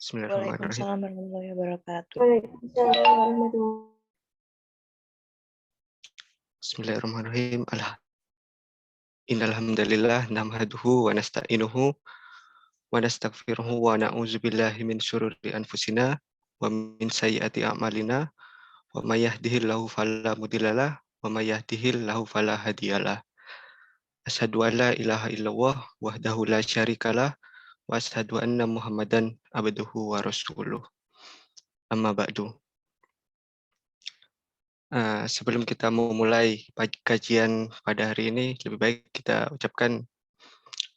Bismillahirrahmanirrahim. Waalaikumsalam warahmatullahi wabarakatuh. Waalaikumsalam warahmatullahi. Bismillahirrahmanirrahim. Innal hamdalillah nahmaduhu wa nasta'inuhu wa nastaghfiruhu wa na'udzubillahi min syururi anfusina wa min sayyiati a'malina wa may yahdihillahu fala mudhillalah wa may yahdihillahu fala hadiyalah. Asyhadu an la ilaha illallah wahdahu la syarikalah wa asyhadu anna Muhammadan abduhu wa rasuluh. Amma ba'du. Sebelum kita memulai kajian pada hari ini, lebih baik kita ucapkan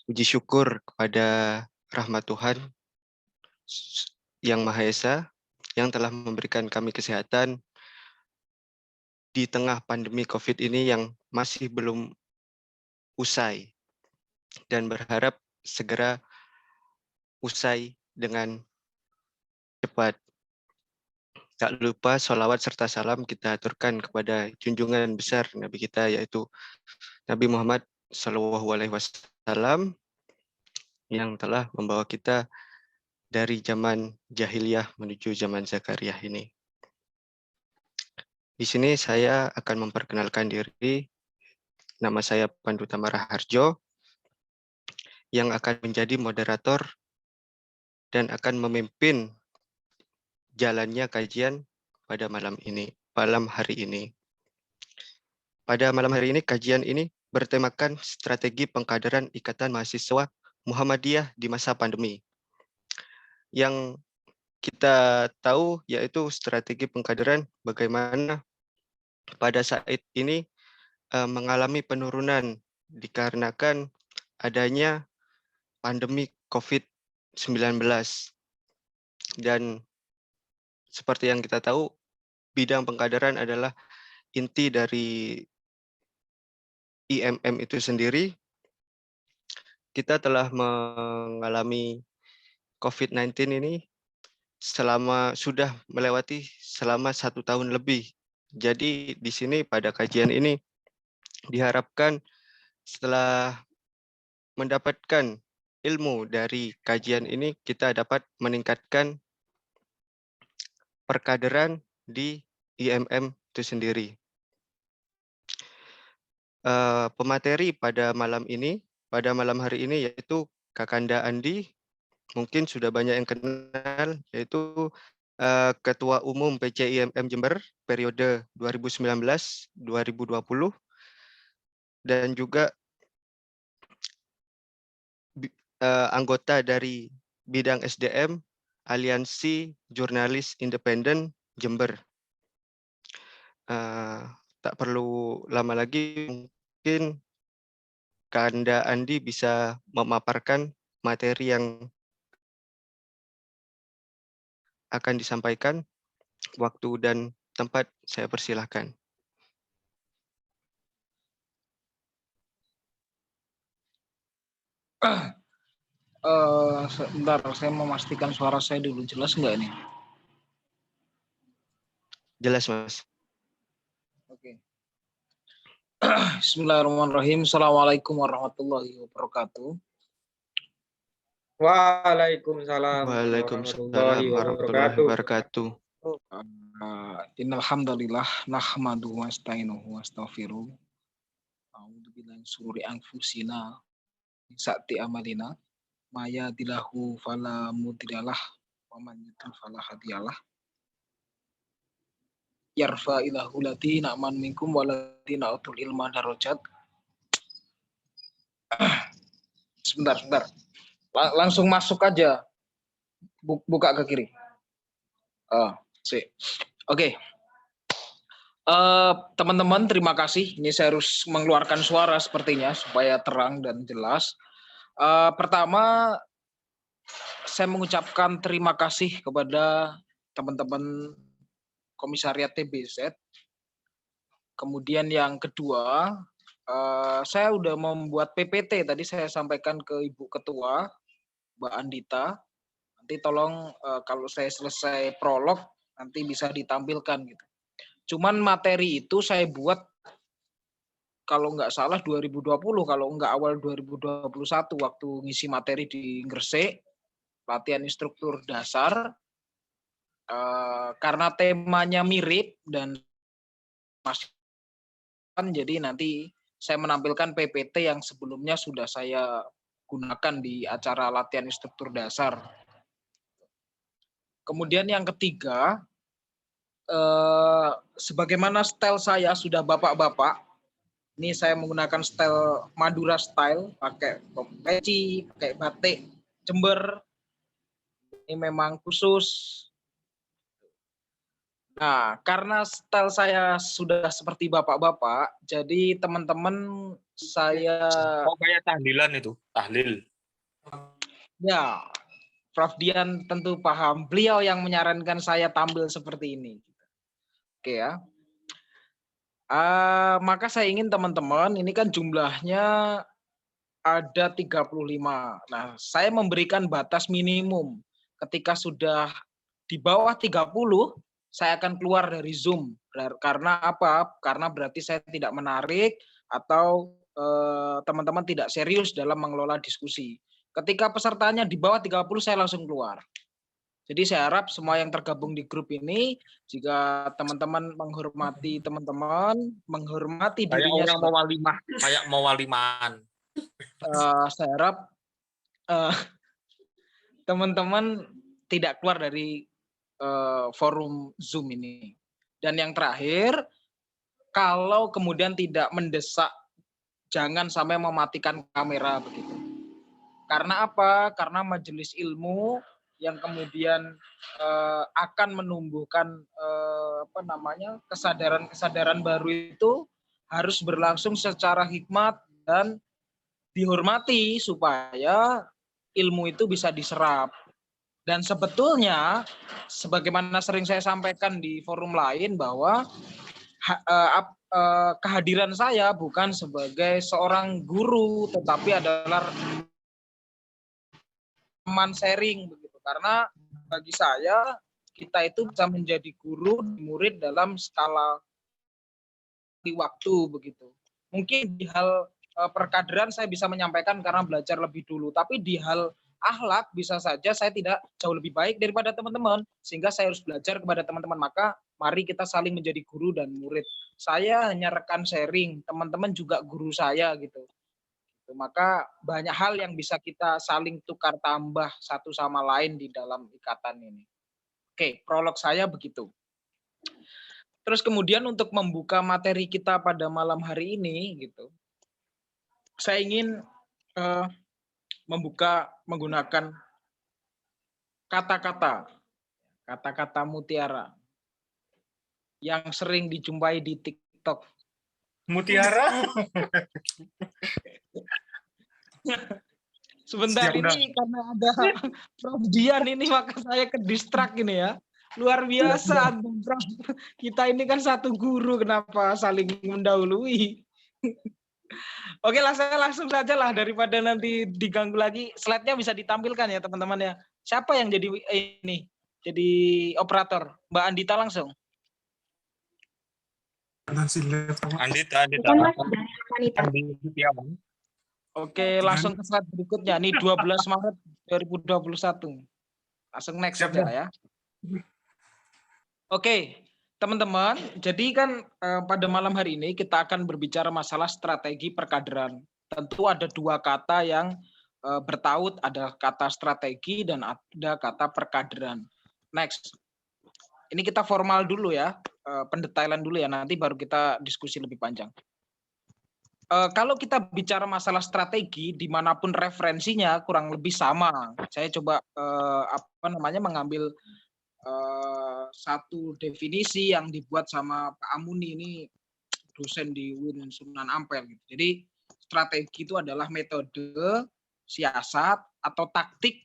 puji syukur kepada rahmat Tuhan Yang Maha Esa yang telah memberikan kami kesehatan di tengah pandemi COVID ini yang masih belum usai, dan berharap segera usai dengan cepat. Tak lupa sholawat serta salam kita aturkan kepada junjungan besar Nabi kita, yaitu Nabi Muhammad SAW, yang telah membawa kita dari zaman jahiliyah menuju zaman Zakariyah ini. Di sini saya akan memperkenalkan diri. Nama saya Pandu Tamara Harjo, yang akan menjadi moderator dan akan memimpin jalannya kajian pada malam hari ini. Pada malam hari ini, kajian ini bertemakan strategi pengkaderan Ikatan Mahasiswa Muhammadiyah di masa pandemi. Yang kita tahu yaitu strategi pengkaderan bagaimana pada saat ini mengalami penurunan dikarenakan adanya pandemi COVID-19. Dan seperti yang kita tahu, bidang pengkaderan adalah inti dari IMM itu sendiri. Kita telah mengalami COVID-19 ini sudah melewati selama 1 tahun lebih. Jadi di sini pada kajian ini diharapkan setelah mendapatkan ilmu dari kajian ini, kita dapat meningkatkan perkaderan di IMM itu sendiri. Pemateri pada malam hari ini yaitu Kakanda Andi, mungkin sudah banyak yang kenal, yaitu Ketua Umum PCIMM Jember periode 2019-2020, dan juga anggota dari bidang SDM Aliansi Jurnalis Independen Jember. Tak perlu lama lagi, mungkin Kakanda Andi bisa memaparkan materi yang akan disampaikan. Waktu dan tempat saya persilahkan. Sebentar, saya memastikan suara saya dulu. Jelas nggak ini? Jelas, Mas. Oke. Bismillahirrahmanirrahim. Assalamualaikum warahmatullahi wabarakatuh. Waalaikumsalam Waalaikumsalam warahmatullahi wabarakatuh. Innal hamdalillah nahmadu wa nasta'inuhu wa nastaghfiruh. A'udzubillahi min syururi anfusina min sayyiati a'malina. May yahdihillahu fala mudhillalah wa man yudhlil fala hadiyalah. Yarfa'illahu ladina amanu minkum waladina utul ilma darajat. Sebentar. Langsung masuk aja. Buka ke kiri. Oke. Teman-teman, terima kasih. Ini saya harus mengeluarkan suara sepertinya supaya terang dan jelas. Pertama, saya mengucapkan terima kasih kepada teman-teman Komisariat TBZ. Kemudian yang kedua, saya udah membuat PPT, tadi saya sampaikan ke Ibu Ketua, Mbak Andita. Nanti tolong kalau saya selesai prolog, nanti bisa ditampilkan gitu. Cuman materi itu saya buat kalau nggak salah 2020, kalau nggak awal 2021 waktu ngisi materi di Gresik. latihan instruktur dasar karena temanya mirip dan masih jadi nanti saya menampilkan PPT yang sebelumnya sudah saya gunakan di acara latihan instruktur dasar. Kemudian yang ketiga, sebagaimana style saya sudah bapak-bapak, ini saya menggunakan style Madura style, pakai peci, pakai batik Jember. Ini memang khusus. Nah, karena style saya sudah seperti bapak-bapak, jadi teman-teman saya... Oh, kayak tahlilan itu, tahlil. Ya, Prof. Dian tentu paham. Beliau yang menyarankan saya tampil seperti ini. Oke ya. Maka saya ingin teman-teman, ini kan jumlahnya ada 35. Nah, saya memberikan batas minimum. Ketika sudah di bawah 30, saya akan keluar dari Zoom. Karena apa? Karena berarti saya tidak menarik atau teman-teman tidak serius dalam mengelola diskusi. Ketika pesertanya di bawah 30, saya langsung keluar. Jadi saya harap semua yang tergabung di grup ini, jika teman-teman menghormati teman-teman, menghormati Kayak dirinya. orang mau walimah, kayak mau waliman. Saya harap teman-teman tidak keluar dari forum Zoom ini. Dan yang terakhir, kalau kemudian tidak mendesak, jangan sampai mematikan kamera begitu. Karena apa? Karena majelis ilmu yang kemudian akan menumbuhkan kesadaran-kesadaran baru itu harus berlangsung secara hikmat dan dihormati supaya ilmu itu bisa diserap. Dan sebetulnya sebagaimana sering saya sampaikan di forum lain bahwa kehadiran saya bukan sebagai seorang guru, tetapi adalah teman sharing begitu. Karena bagi saya kita itu bisa menjadi guru murid dalam skala di waktu begitu. Mungkin di hal perkaderan saya bisa menyampaikan karena belajar lebih dulu, tapi di hal akhlak bisa saja saya tidak jauh lebih baik daripada teman-teman, sehingga saya harus belajar kepada teman-teman. Maka mari kita saling menjadi guru dan murid. Saya hanya rekan sharing, teman-teman juga guru saya gitu. Maka banyak hal yang bisa kita saling tukar tambah satu sama lain di dalam ikatan ini. Oke, prolog saya begitu. Terus kemudian untuk membuka materi kita pada malam hari ini gitu, saya ingin membuka menggunakan kata-kata mutiara yang sering dijumpai di TikTok. Mutiara? Sebentar Siap, ini karena ada Prof. Dian ini maka saya ke distrak ini ya. Luar biasa, Prof. Kita ini kan satu guru, kenapa saling mendahului? Oke lah, saya langsung saja lah daripada nanti diganggu lagi. Slide-nya bisa ditampilkan ya teman-teman ya. Siapa yang jadi ini? Jadi operator? Mbak Andita langsung. Andita. Oke, langsung ke slide berikutnya. Ini 12 Maret 2021. Langsung next saja ya. Oke, teman-teman. Jadi kan pada malam hari ini kita akan berbicara masalah strategi perkaderan. Tentu ada dua kata yang bertaut, ada kata strategi dan ada kata perkaderan. Next. Ini kita formal dulu ya, pendetailan dulu ya, nanti baru kita diskusi lebih panjang. Kalau kita bicara masalah strategi, dimanapun referensinya kurang lebih sama. Saya coba mengambil satu definisi yang dibuat sama Pak Amuni, ini dosen di UIN Sunan Ampel. Gitu. Jadi strategi itu adalah metode, siasat atau taktik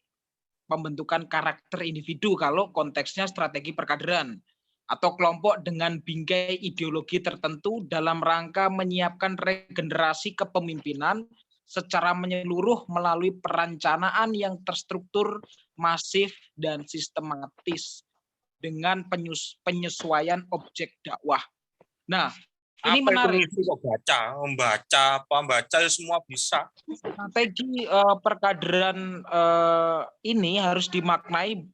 pembentukan karakter individu kalau konteksnya strategi perkaderan atau kelompok dengan bingkai ideologi tertentu dalam rangka menyiapkan regenerasi kepemimpinan secara menyeluruh melalui perencanaan yang terstruktur, masif, dan sistematis dengan penyesuaian objek dakwah. Nah, Ini Apa menarik. itu kok membaca ya semua bisa. Strategi perkaderan ini harus dimaknai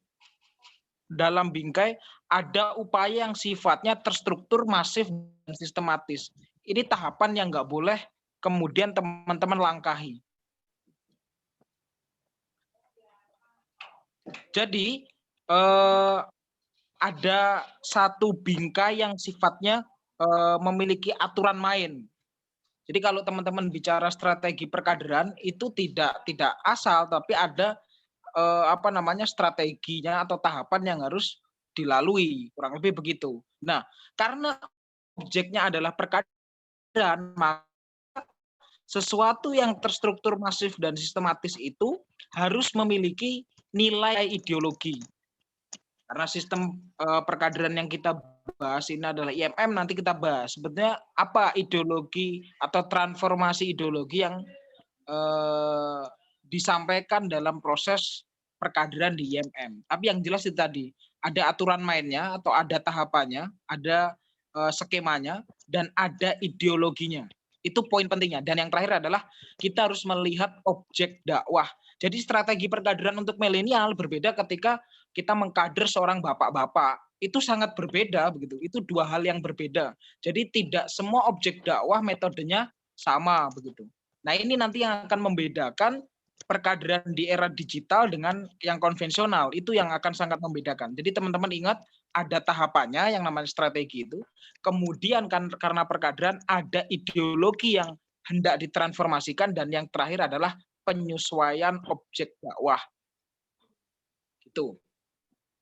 dalam bingkai ada upaya yang sifatnya terstruktur, masif, dan sistematis. Ini tahapan yang nggak boleh kemudian teman-teman langkahi. Jadi ada satu bingkai yang sifatnya memiliki aturan main. Jadi kalau teman-teman bicara strategi perkaderan itu tidak asal, tapi ada strateginya atau tahapan yang harus dilalui, kurang lebih begitu. Nah, karena objeknya adalah perkaderan, maka sesuatu yang terstruktur, masif, dan sistematis itu harus memiliki nilai ideologi. Karena sistem perkaderan yang kita bahas ini adalah IMM, nanti kita bahas sebetulnya apa ideologi atau transformasi ideologi yang disampaikan dalam proses perkaderan di IMM. Tapi yang jelas itu tadi, ada aturan mainnya atau ada tahapannya, ada skemanya, dan ada ideologinya. Itu poin pentingnya. Dan yang terakhir adalah kita harus melihat objek dakwah. Jadi strategi perkaderan untuk milenial berbeda ketika kita mengkader seorang bapak-bapak. Itu sangat berbeda begitu. Itu dua hal yang berbeda. Jadi tidak semua objek dakwah metodenya sama begitu. Nah, ini nanti yang akan membedakan perkaderan di era digital dengan yang konvensional. Itu yang akan sangat membedakan. Jadi teman-teman ingat ada tahapannya yang namanya strategi itu. Kemudian kan karena perkaderan ada ideologi yang hendak ditransformasikan, dan yang terakhir adalah penyesuaian objek dakwah. Gitu.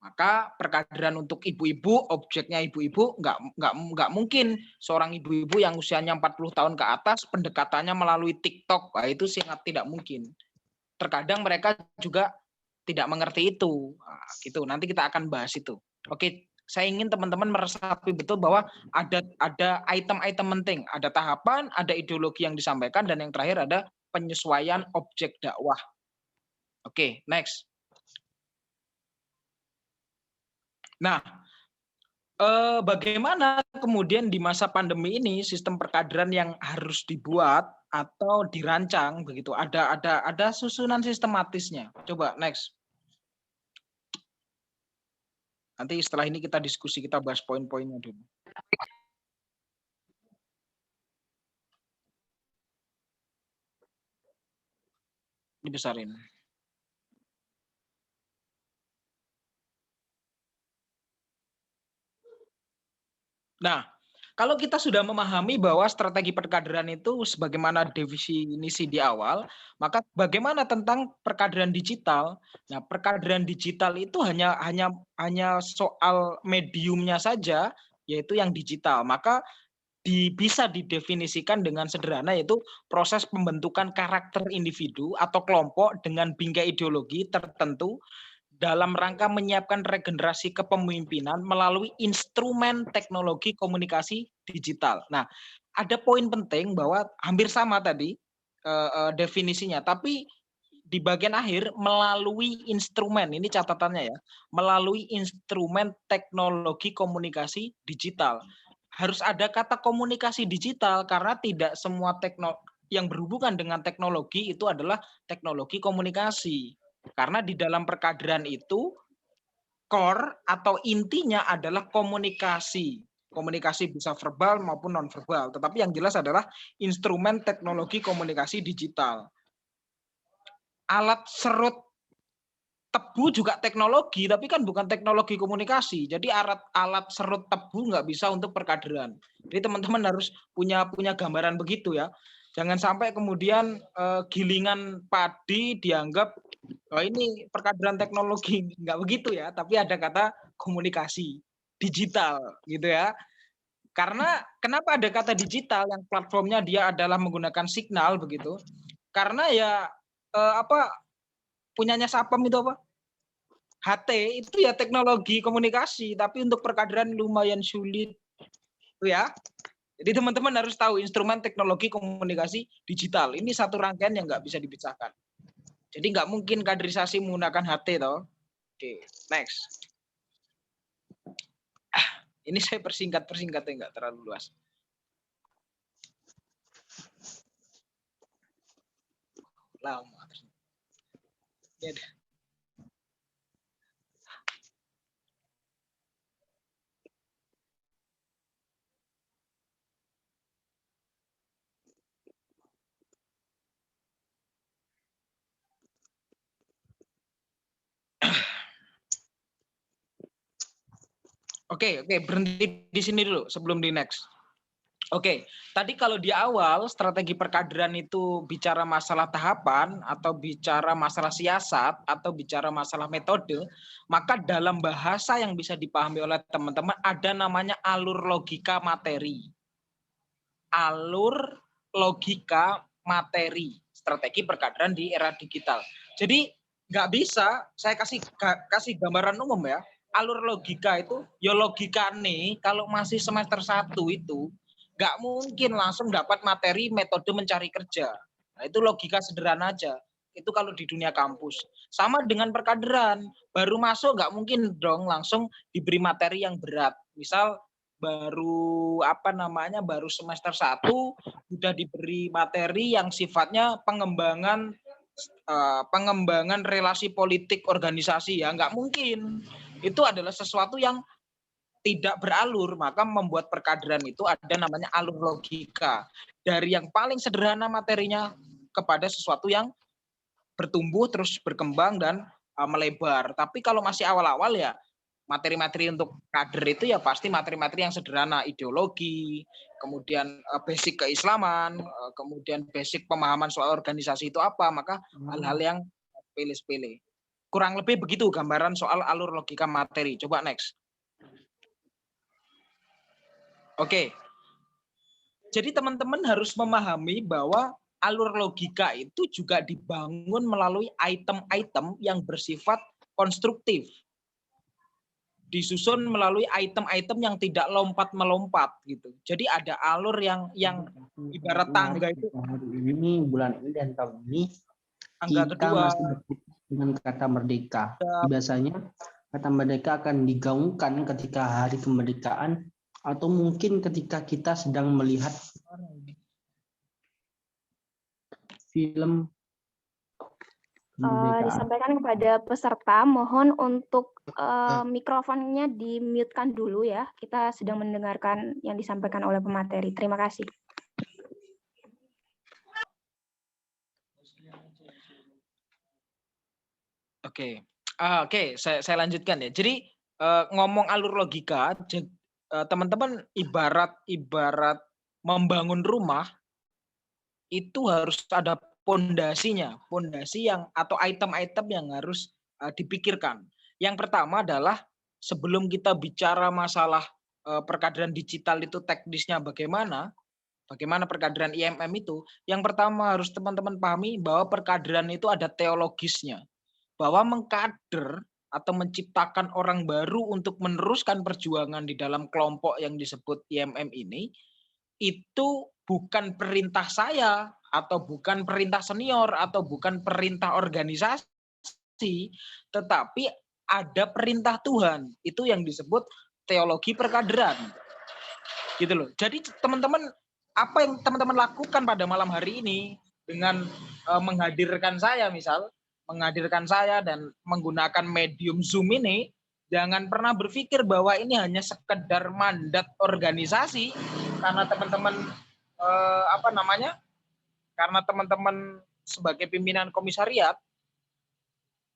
Maka perkaderan untuk ibu-ibu, objeknya ibu-ibu, nggak mungkin seorang ibu-ibu yang usianya 40 tahun ke atas pendekatannya melalui TikTok. Nah, itu sangat tidak mungkin. Terkadang mereka juga tidak mengerti itu. Nah, gitu. Nanti kita akan bahas itu. Oke, saya ingin teman-teman meresapi betul bahwa ada item-item penting, ada tahapan, ada ideologi yang disampaikan, dan yang terakhir ada penyesuaian objek dakwah. Oke, next. Nah, bagaimana kemudian di masa pandemi ini sistem perkaderan yang harus dibuat atau dirancang begitu? Ada susunan sistematisnya. Coba next. Nanti setelah ini kita diskusi, kita bahas poin-poinnya dulu. Dibesarin. Nah, kalau kita sudah memahami bahwa strategi perkaderan itu sebagaimana definisi di awal, maka bagaimana tentang perkaderan digital? Nah, perkaderan digital itu hanya soal mediumnya saja, yaitu yang digital. Maka bisa didefinisikan dengan sederhana, yaitu proses pembentukan karakter individu atau kelompok dengan bingkai ideologi tertentu dalam rangka menyiapkan regenerasi kepemimpinan melalui instrumen teknologi komunikasi digital. Nah, ada poin penting bahwa hampir sama tadi definisinya, tapi di bagian akhir melalui instrumen, ini catatannya ya, melalui instrumen teknologi komunikasi digital. Harus ada kata komunikasi digital karena tidak semua yang berhubungan dengan teknologi itu adalah teknologi komunikasi. Karena di dalam perkaderan itu core atau intinya adalah komunikasi. Komunikasi bisa verbal maupun non-verbal. Tetapi yang jelas adalah instrumen teknologi komunikasi digital. Alat serut tebu juga teknologi, tapi kan bukan teknologi komunikasi. Jadi alat serut tebu nggak bisa untuk perkaderan. Jadi teman-teman harus punya gambaran begitu ya. Jangan sampai kemudian gilingan padi dianggap ini perkaderan teknologi, nggak begitu ya, tapi ada kata komunikasi digital gitu ya. Karena kenapa ada kata digital yang platformnya dia adalah menggunakan signal begitu? Karena ya punyanya Sapem itu apa? HT itu ya teknologi komunikasi, tapi untuk perkaderan lumayan sulit itu ya. Jadi teman-teman harus tahu instrumen teknologi komunikasi digital. Ini satu rangkaian yang nggak bisa dipisahkan. Jadi nggak mungkin kaderisasi menggunakan HT toh. Oke, next. Ini saya persingkat nggak terlalu luas. lama. Ya, Oke, berhenti di sini dulu sebelum di next. Oke, tadi kalau di awal strategi perkaderan itu bicara masalah tahapan atau bicara masalah siasat atau bicara masalah metode, maka dalam bahasa yang bisa dipahami oleh teman-teman ada namanya alur logika materi. Alur logika materi, strategi perkaderan di era digital. Jadi nggak bisa, saya kasih gambaran umum ya. Alur logika itu, ya logika nih kalau masih semester 1 itu nggak mungkin langsung dapat materi metode mencari kerja. Nah, itu logika sederhana aja. Itu kalau di dunia kampus. Sama dengan perkaderan, baru masuk nggak mungkin dong langsung diberi materi yang berat. Misal baru baru semester 1 sudah diberi materi yang sifatnya pengembangan relasi politik organisasi, ya nggak mungkin. Itu adalah sesuatu yang tidak beralur, maka membuat perkaderan itu ada namanya alur logika. Dari yang paling sederhana materinya kepada sesuatu yang bertumbuh, terus berkembang, dan melebar. Tapi kalau masih awal-awal ya, materi-materi untuk kader itu ya pasti materi-materi yang sederhana, ideologi, kemudian basic keislaman, kemudian basic pemahaman soal organisasi itu apa, maka hal-hal yang sepele-sepele. Kurang lebih begitu gambaran soal alur logika materi. Coba next. Oke. Jadi teman-teman harus memahami bahwa alur logika itu juga dibangun melalui item-item yang bersifat konstruktif. Disusun melalui item-item yang tidak lompat-melompat gitu. Jadi ada alur yang ibarat tangga itu. Hari ini, bulan ini, dan tahun ini Tangga kita kedua masih berkutat dengan kata merdeka. Biasanya kata merdeka akan digaungkan ketika hari kemerdekaan atau mungkin ketika kita sedang melihat film kemerdekaan. Disampaikan kepada peserta, mohon untuk mikrofonnya di-mute-kan dulu ya. Kita sedang mendengarkan yang disampaikan oleh pemateri. Terima kasih. Oke, saya lanjutkan ya. Jadi ngomong alur logika, teman-teman ibarat membangun rumah itu harus ada pondasinya, pondasi yang atau item-item yang harus dipikirkan. Yang pertama adalah sebelum kita bicara masalah perkaderan digital itu teknisnya bagaimana perkaderan IMM itu, yang pertama harus teman-teman pahami bahwa perkaderan itu ada teologisnya. Bahwa mengkader atau menciptakan orang baru untuk meneruskan perjuangan di dalam kelompok yang disebut IMM ini, itu bukan perintah saya, atau bukan perintah senior, atau bukan perintah organisasi, tetapi ada perintah Tuhan. Itu yang disebut teologi perkaderan. Gitu loh. Jadi teman-teman, apa yang teman-teman lakukan pada malam hari ini dengan menghadirkan saya dan menggunakan medium Zoom ini, jangan pernah berpikir bahwa ini hanya sekedar mandat organisasi karena teman-teman karena teman-teman sebagai pimpinan komisariat,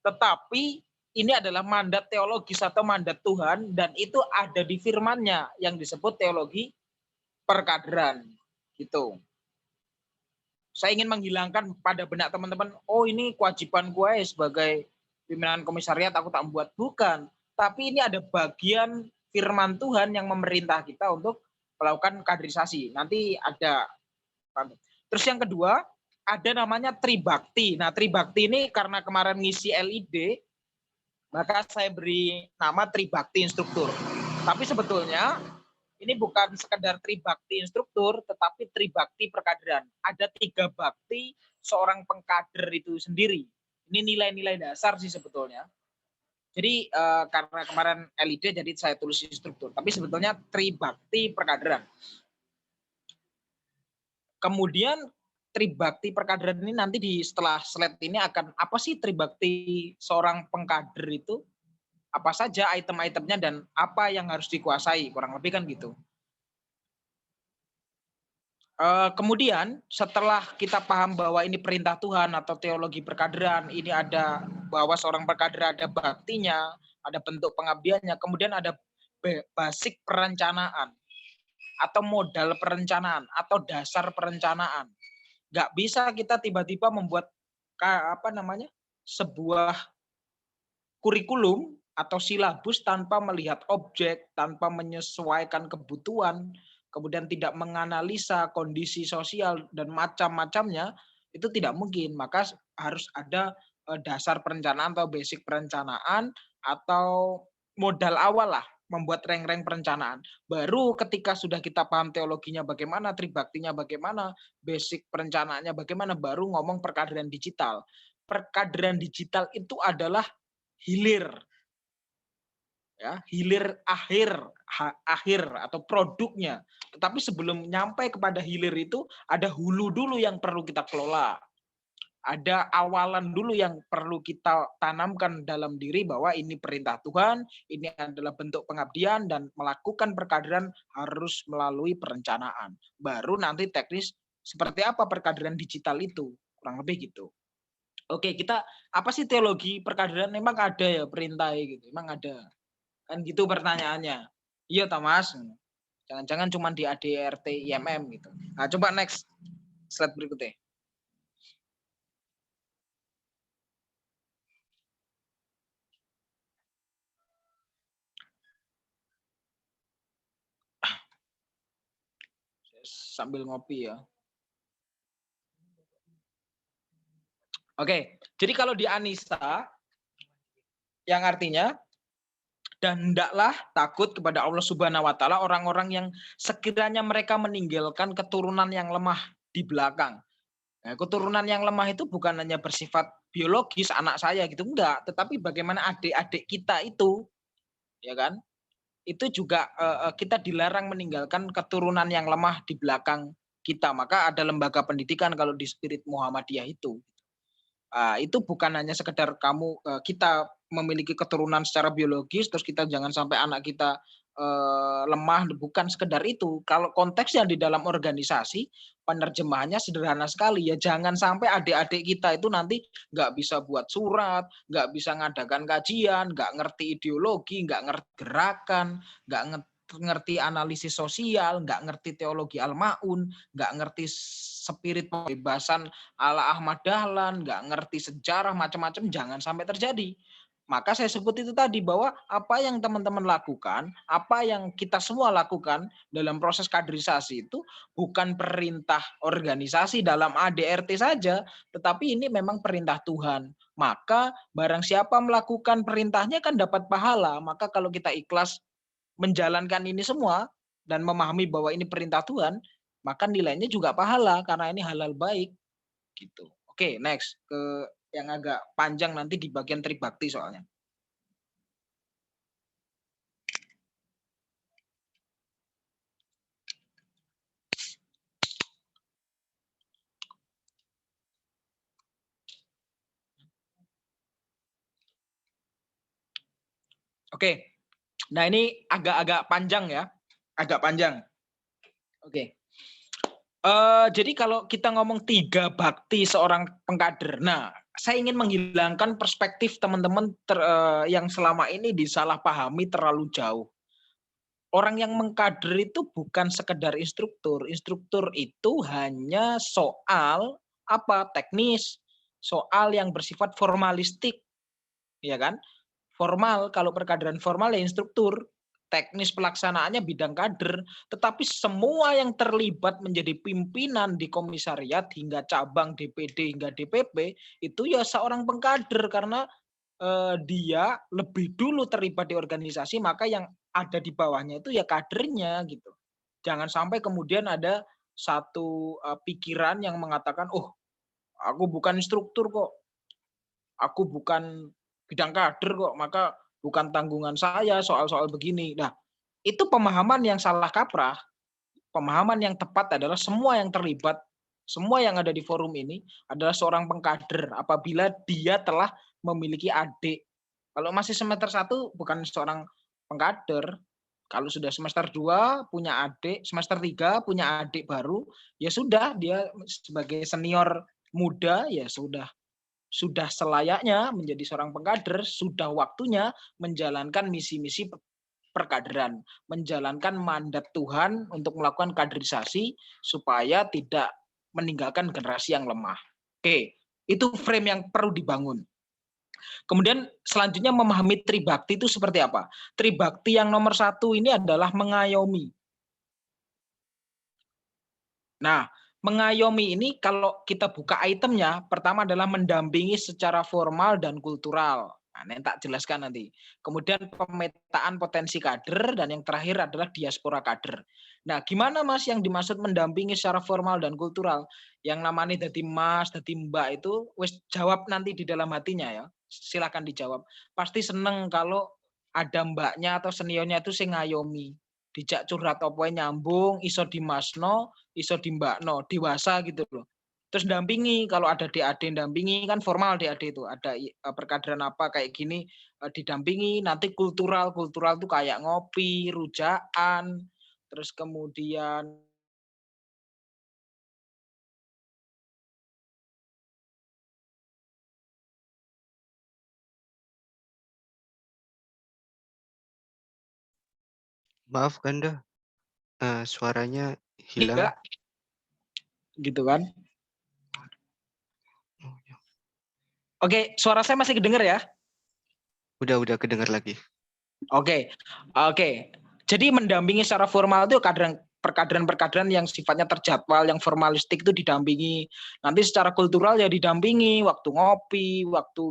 tetapi ini adalah mandat teologis atau mandat Tuhan, dan itu ada di firman-Nya yang disebut teologi perkaderan gitu. Saya ingin menghilangkan pada benak teman-teman, oh ini kewajiban gue sebagai pimpinan komisariat aku tak membuat, bukan. Tapi ini ada bagian firman Tuhan yang memerintah kita untuk melakukan kaderisasi. Nanti ada. Terus yang kedua, ada namanya Tribakti. Nah, Tribakti ini karena kemarin ngisi LID, maka saya beri nama Tribakti Instruktur. Tapi sebetulnya ini bukan sekedar Tribakti Instruktur, tetapi Tribakti Perkaderan. Ada 3 bakti seorang pengkader itu sendiri. Ini nilai-nilai dasar sih sebetulnya. Jadi karena kemarin LID, jadi saya tulis instruktur. Tapi sebetulnya Tribakti Perkaderan. Kemudian tribakti perkaderan ini nanti di setelah slide ini akan apa sih tribakti seorang pengkader itu? Apa saja item-itemnya dan apa yang harus dikuasai, kurang lebih kan gitu. Kemudian setelah kita paham bahwa ini perintah Tuhan atau teologi perkaderan, ini ada bahwa seorang perkader ada baktinya, ada bentuk pengabdiannya, kemudian ada basic perencanaan atau modal perencanaan atau dasar perencanaan. Nggak bisa kita tiba-tiba membuat sebuah kurikulum atau silabus tanpa melihat objek, tanpa menyesuaikan kebutuhan, kemudian tidak menganalisa kondisi sosial dan macam-macamnya, itu tidak mungkin. Maka harus ada dasar perencanaan atau basic perencanaan atau modal awal lah, membuat reng-reng perencanaan. Baru ketika sudah kita paham teologinya bagaimana, tribaktinya bagaimana, basic perencanaannya bagaimana, baru ngomong perkaderan digital. Perkaderan digital itu adalah hilir. Ya, hilir akhir atau produknya. Tetapi sebelum nyampe kepada hilir itu ada hulu dulu yang perlu kita kelola. Ada awalan dulu yang perlu kita tanamkan dalam diri bahwa ini perintah Tuhan, ini adalah bentuk pengabdian dan melakukan perkaderan harus melalui perencanaan. Baru nanti teknis seperti apa perkaderan digital itu, kurang lebih gitu. Oke, kita apa sih teologi perkaderan? Emang ada ya perintah gitu, emang ada. Kan gitu pertanyaannya. Iya Thomas. Jangan-jangan cuma di ADRT IMM gitu. Nah, coba next slide berikutnya. Sambil ngopi ya. Oke, jadi kalau di Anissa yang artinya dan hendaklah takut kepada Allah Subhanahu wa taala orang-orang yang sekiranya mereka meninggalkan keturunan yang lemah di belakang. Nah, keturunan yang lemah itu bukan hanya bersifat biologis anak saya gitu, enggak, tetapi bagaimana adik-adik kita itu, ya kan? Itu juga kita dilarang meninggalkan keturunan yang lemah di belakang kita. Maka ada lembaga pendidikan kalau di Spirit Muhammadiyah itu. Itu bukan hanya sekedar kita memiliki keturunan secara biologis terus kita jangan sampai anak kita lemah, bukan sekedar itu. Kalau konteksnya di dalam organisasi penerjemahannya sederhana sekali ya, jangan sampai adik-adik kita itu nanti nggak bisa buat surat, nggak bisa ngadakan kajian, nggak ngerti ideologi, nggak ngerti gerakan, nggak ngerti analisis sosial, nggak ngerti teologi Al-Ma'un, nggak ngerti spirit pembebasan ala Ahmad Dahlan, nggak ngerti sejarah macam-macam, jangan sampai terjadi. Maka saya sebut itu tadi bahwa apa yang teman-teman lakukan, apa yang kita semua lakukan dalam proses kaderisasi itu bukan perintah organisasi dalam ADRT saja, tetapi ini memang perintah Tuhan. Maka barang siapa melakukan perintahnya kan dapat pahala. Maka kalau kita ikhlas menjalankan ini semua dan memahami bahwa ini perintah Tuhan, maka nilainya juga pahala karena ini halal baik. Gitu. Oke, next ke yang agak panjang nanti di bagian tribakti soalnya. Oke, nah ini agak-agak panjang ya, agak panjang. Oke. Jadi kalau kita ngomong 3 bakti seorang pengkader, nah saya ingin menghilangkan perspektif teman-teman yang selama ini disalahpahami terlalu jauh. Orang yang mengkader itu bukan sekedar instruktur. Instruktur itu hanya soal teknis, soal yang bersifat formalistik, ya kan? Formal, kalau perkaderan formal ya instruktur. Teknis pelaksanaannya bidang kader, tetapi semua yang terlibat menjadi pimpinan di komisariat hingga cabang DPD hingga DPP itu ya seorang pengkader karena dia lebih dulu terlibat di organisasi, maka yang ada di bawahnya itu ya kadernya gitu. Jangan sampai kemudian ada satu pikiran yang mengatakan, oh aku bukan instruktur kok, aku bukan bidang kader kok, maka bukan tanggungan saya soal-soal begini. Nah, itu pemahaman yang salah kaprah. Pemahaman yang tepat adalah semua yang terlibat Semua yang ada di forum ini adalah seorang pengkader apabila dia telah memiliki adik. Kalau masih semester 1 bukan seorang pengkader. Kalau sudah semester 2 punya adik, semester 3 punya adik baru, ya sudah dia sebagai senior muda ya sudah selayaknya menjadi seorang pengkader, sudah waktunya menjalankan misi-misi perkaderan, menjalankan mandat Tuhan untuk melakukan kaderisasi supaya tidak meninggalkan generasi yang lemah. Oke, itu frame yang perlu dibangun. Kemudian selanjutnya memahami tribakti itu seperti apa? Tribakti yang nomor 1 ini adalah mengayomi. Nah, mengayomi ini kalau kita buka itemnya, pertama adalah mendampingi secara formal dan kultural. Nah, ini tak jelaskan nanti. Kemudian pemetaan potensi kader, dan yang terakhir adalah diaspora kader. Nah, gimana Mas yang dimaksud mendampingi secara formal dan kultural? Yang namanya dadi Mas, dadi Mbak itu, wis jawab nanti di dalam hatinya ya. Silakan dijawab. Pasti seneng kalau ada mbaknya atau seniornya itu sing ngayomi. Dijak curhat apa nyambung, iso dimasno, iso dimbakno, dewasa gitu loh. Terus dampingi, kalau ada DAD dampingi, kan formal DAD itu, ada perkaderan apa kayak gini, didampingi. Nanti kultural tuh kayak ngopi, rujaan, terus kemudian Maaf Kanda, suaranya hilang. enggak, gitu kan. Oke, suara saya masih kedengar ya? Udah kedengar lagi. Oke. Jadi mendampingi secara formal itu perkaderan-perkaderan yang sifatnya terjadwal, yang formalistik itu didampingi. Nanti secara kultural ya didampingi, waktu ngopi, waktu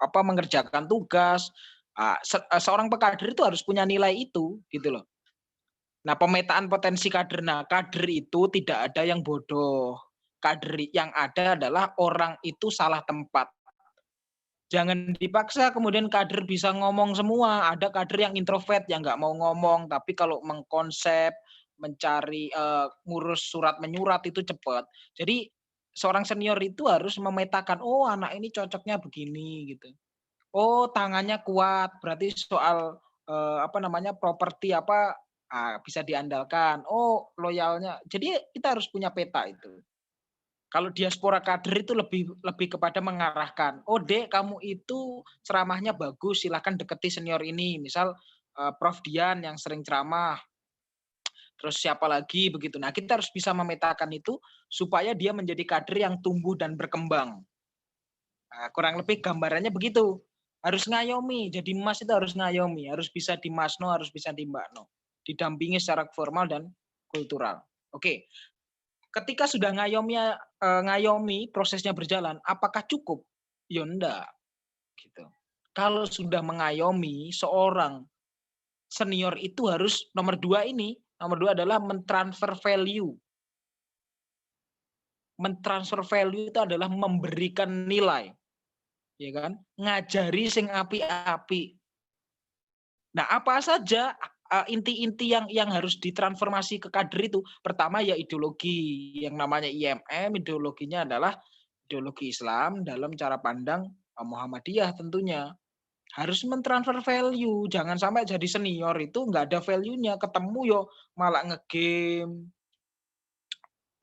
mengerjakan tugas. Seorang pekader itu harus punya nilai itu, gitu loh. Nah, pemetaan potensi kader. Nah, kader itu tidak ada yang bodoh. Kader yang ada adalah orang itu salah tempat. Jangan dipaksa kemudian kader bisa ngomong semua. Ada kader yang introvert yang nggak mau ngomong, tapi kalau mengkonsep, mencari ngurus surat menyurat itu cepat. Jadi seorang senior itu harus memetakan, oh anak ini cocoknya begini gitu. Oh tangannya kuat, berarti soal properti bisa diandalkan. Oh loyalnya. Jadi kita harus punya peta itu. Kalau diaspora kader itu lebih kepada mengarahkan. Oh Dek, kamu itu ceramahnya bagus, silakan deketi senior ini. Misal Prof Dian yang sering ceramah. Terus siapa lagi begitu. Nah, kita harus bisa memetakan itu supaya dia menjadi kader yang tumbuh dan berkembang. Nah, kurang lebih gambarannya begitu. Harus ngayomi. Jadi Mas itu harus ngayomi, harus bisa dimasno, harus bisa dimbakno. Didampingi secara formal dan kultural. Oke. Ketika sudah ngayomi prosesnya berjalan, apakah cukup? Ya enggak. Gitu. Kalau sudah mengayomi, seorang senior itu harus nomor 2 ini. Nomor 2 adalah mentransfer value. Mentransfer value itu adalah memberikan nilai. Ya kan? Ngajari sing api-api. Nah, apa saja inti-inti yang harus ditransformasi ke kader itu? Pertama ya ideologi, yang namanya IMM, ideologinya adalah ideologi Islam dalam cara pandang Muhammadiyah tentunya. Harus mentransfer value, jangan sampai jadi senior itu nggak ada value-nya, ketemu yo malah ngegame,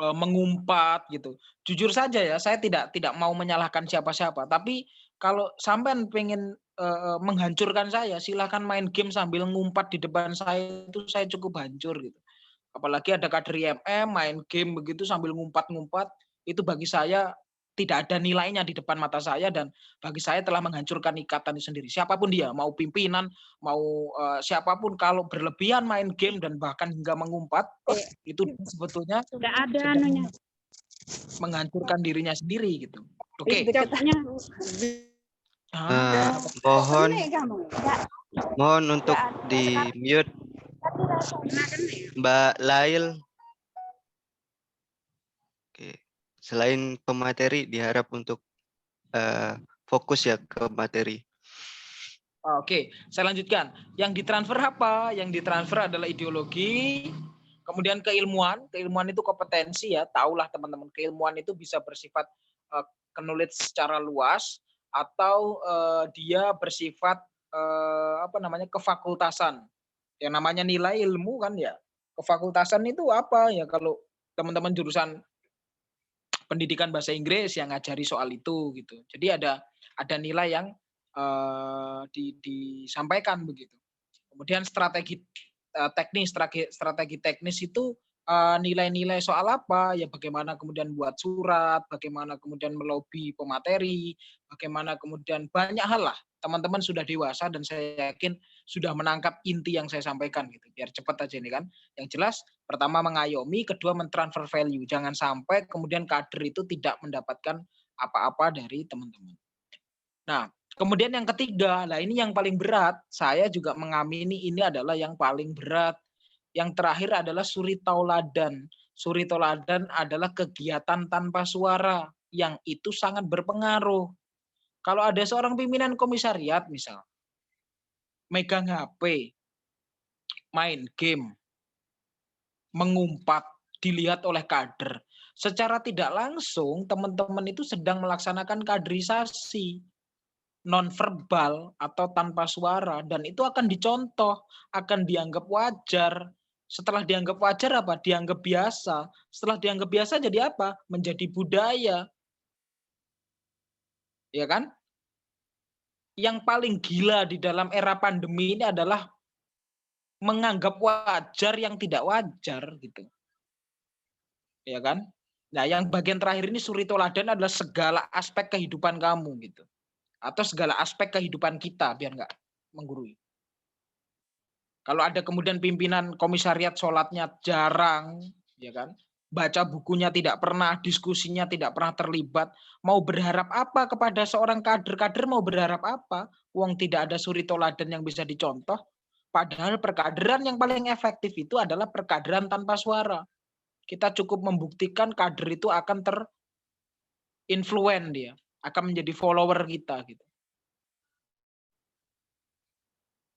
mengumpat gitu. Jujur saja ya, saya tidak mau menyalahkan siapa-siapa, tapi kalau sampean pengen menghancurkan saya, silahkan main game sambil ngumpat di depan saya, itu saya cukup hancur gitu. Apalagi ada kader IMM main game begitu sambil ngumpat-ngumpat, itu bagi saya tidak ada nilainya di depan mata saya, dan bagi saya telah menghancurkan ikatan itu sendiri. Siapapun dia, mau pimpinan, mau siapapun, kalau berlebihan main game dan bahkan hingga mengumpat, itu sebetulnya sudah ada anunya, menghancurkan dirinya sendiri gitu. Oke. Mohon untuk di mute Mbak Lail. Oke. Selain pemateri diharap untuk fokus ya ke materi. Oke, saya lanjutkan. Yang ditransfer apa? Yang ditransfer adalah ideologi, Kemudian keilmuan itu kompetensi ya, tahulah teman-teman, keilmuan itu bisa bersifat knowledge secara luas atau dia bersifat kefakultasan. Yang namanya nilai ilmu kan ya, kefakultasan itu apa ya, kalau teman-teman jurusan pendidikan bahasa Inggris yang ngajari soal itu gitu. Jadi ada nilai yang disampaikan begitu. Kemudian strategi teknis itu nilai-nilai soal apa ya, bagaimana kemudian buat surat, bagaimana kemudian melobi pemateri, bagaimana kemudian banyak hal lah. Teman-teman sudah dewasa dan saya yakin sudah menangkap inti yang saya sampaikan gitu. Biar cepat aja ini kan. Yang jelas pertama mengayomi, kedua mentransfer value. Jangan sampai kemudian kader itu tidak mendapatkan apa-apa dari teman-teman. Nah, kemudian yang ketiga, nah ini yang paling berat. Saya juga mengamini ini adalah yang paling berat. Yang terakhir adalah suri tauladan. Suri tauladan adalah kegiatan tanpa suara yang itu sangat berpengaruh. Kalau ada seorang pimpinan komisariat misal, megang HP, main game, mengumpat, dilihat oleh kader. Secara tidak langsung teman-teman itu sedang melaksanakan kaderisasi nonverbal atau tanpa suara, dan itu akan dicontoh, akan dianggap wajar. Setelah dianggap wajar apa? Dianggap biasa. Setelah dianggap biasa jadi apa? Menjadi budaya. Ya kan? Yang paling gila di dalam era pandemi ini adalah menganggap wajar yang tidak wajar gitu. Ya kan? Nah, yang bagian terakhir ini suri tauladan adalah segala aspek kehidupan kamu gitu. Atau segala aspek kehidupan kita, biar nggak menggurui. Kalau ada kemudian pimpinan komisariat sholatnya jarang, ya kan, baca bukunya tidak pernah, diskusinya tidak pernah terlibat, mau berharap apa kepada seorang kader? Kader mau berharap apa? Wong tidak ada suri tauladan yang bisa dicontoh. Padahal perkaderan yang paling efektif itu adalah perkaderan tanpa suara. Kita cukup membuktikan kader itu akan terinfluen dia, akan menjadi follower kita gitu.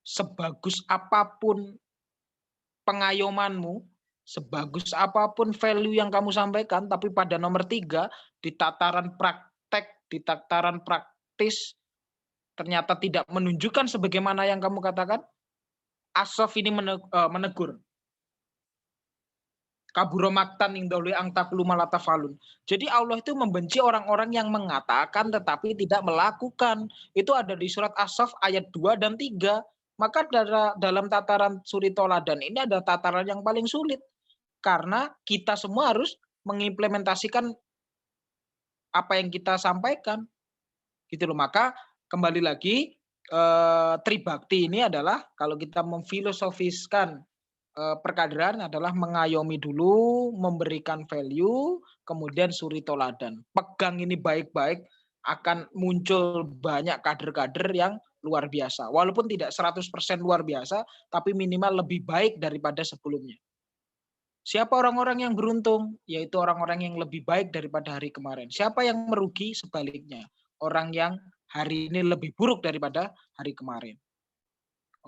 Sebagus apapun pengayomanmu, sebagus apapun value yang kamu sampaikan, tapi pada nomor 3, di tataran praktek, di tataran praktis, ternyata tidak menunjukkan sebagaimana yang kamu katakan, As-Saff ini menegur. Kaburo maktan indawli angtaklu malatafalun. Jadi Allah itu membenci orang-orang yang mengatakan tetapi tidak melakukan. Itu ada di surat As-Saff ayat 2 dan 3. Maka dalam tataran suri tauladan ini ada tataran yang paling sulit. Karena kita semua harus mengimplementasikan apa yang kita sampaikan. Gitu loh. Maka kembali lagi Tribakti ini adalah kalau kita memfilosofiskan perkaderan adalah mengayomi dulu, memberikan value, kemudian suri tauladan. Pegang ini baik-baik, akan muncul banyak kader-kader yang luar biasa. Walaupun tidak 100% luar biasa, tapi minimal lebih baik daripada sebelumnya. Siapa orang-orang yang beruntung? Yaitu orang-orang yang lebih baik daripada hari kemarin. Siapa yang merugi? Sebaliknya. Orang yang hari ini lebih buruk daripada hari kemarin.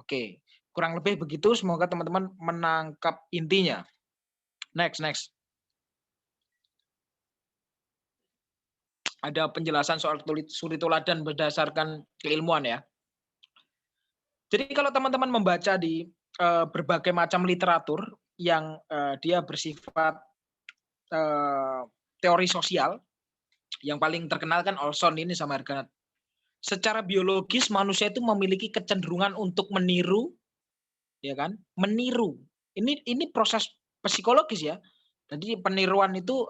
Oke. Kurang lebih begitu, semoga teman-teman menangkap intinya. Next. Ada penjelasan soal suri tauladan berdasarkan keilmuan ya. Jadi kalau teman-teman membaca di berbagai macam literatur yang dia bersifat teori sosial, yang paling terkenal kan Olson ini sama Erganat. Secara biologis manusia itu memiliki kecenderungan untuk meniru, ya kan? Meniru. Ini proses psikologis ya. Jadi peniruan itu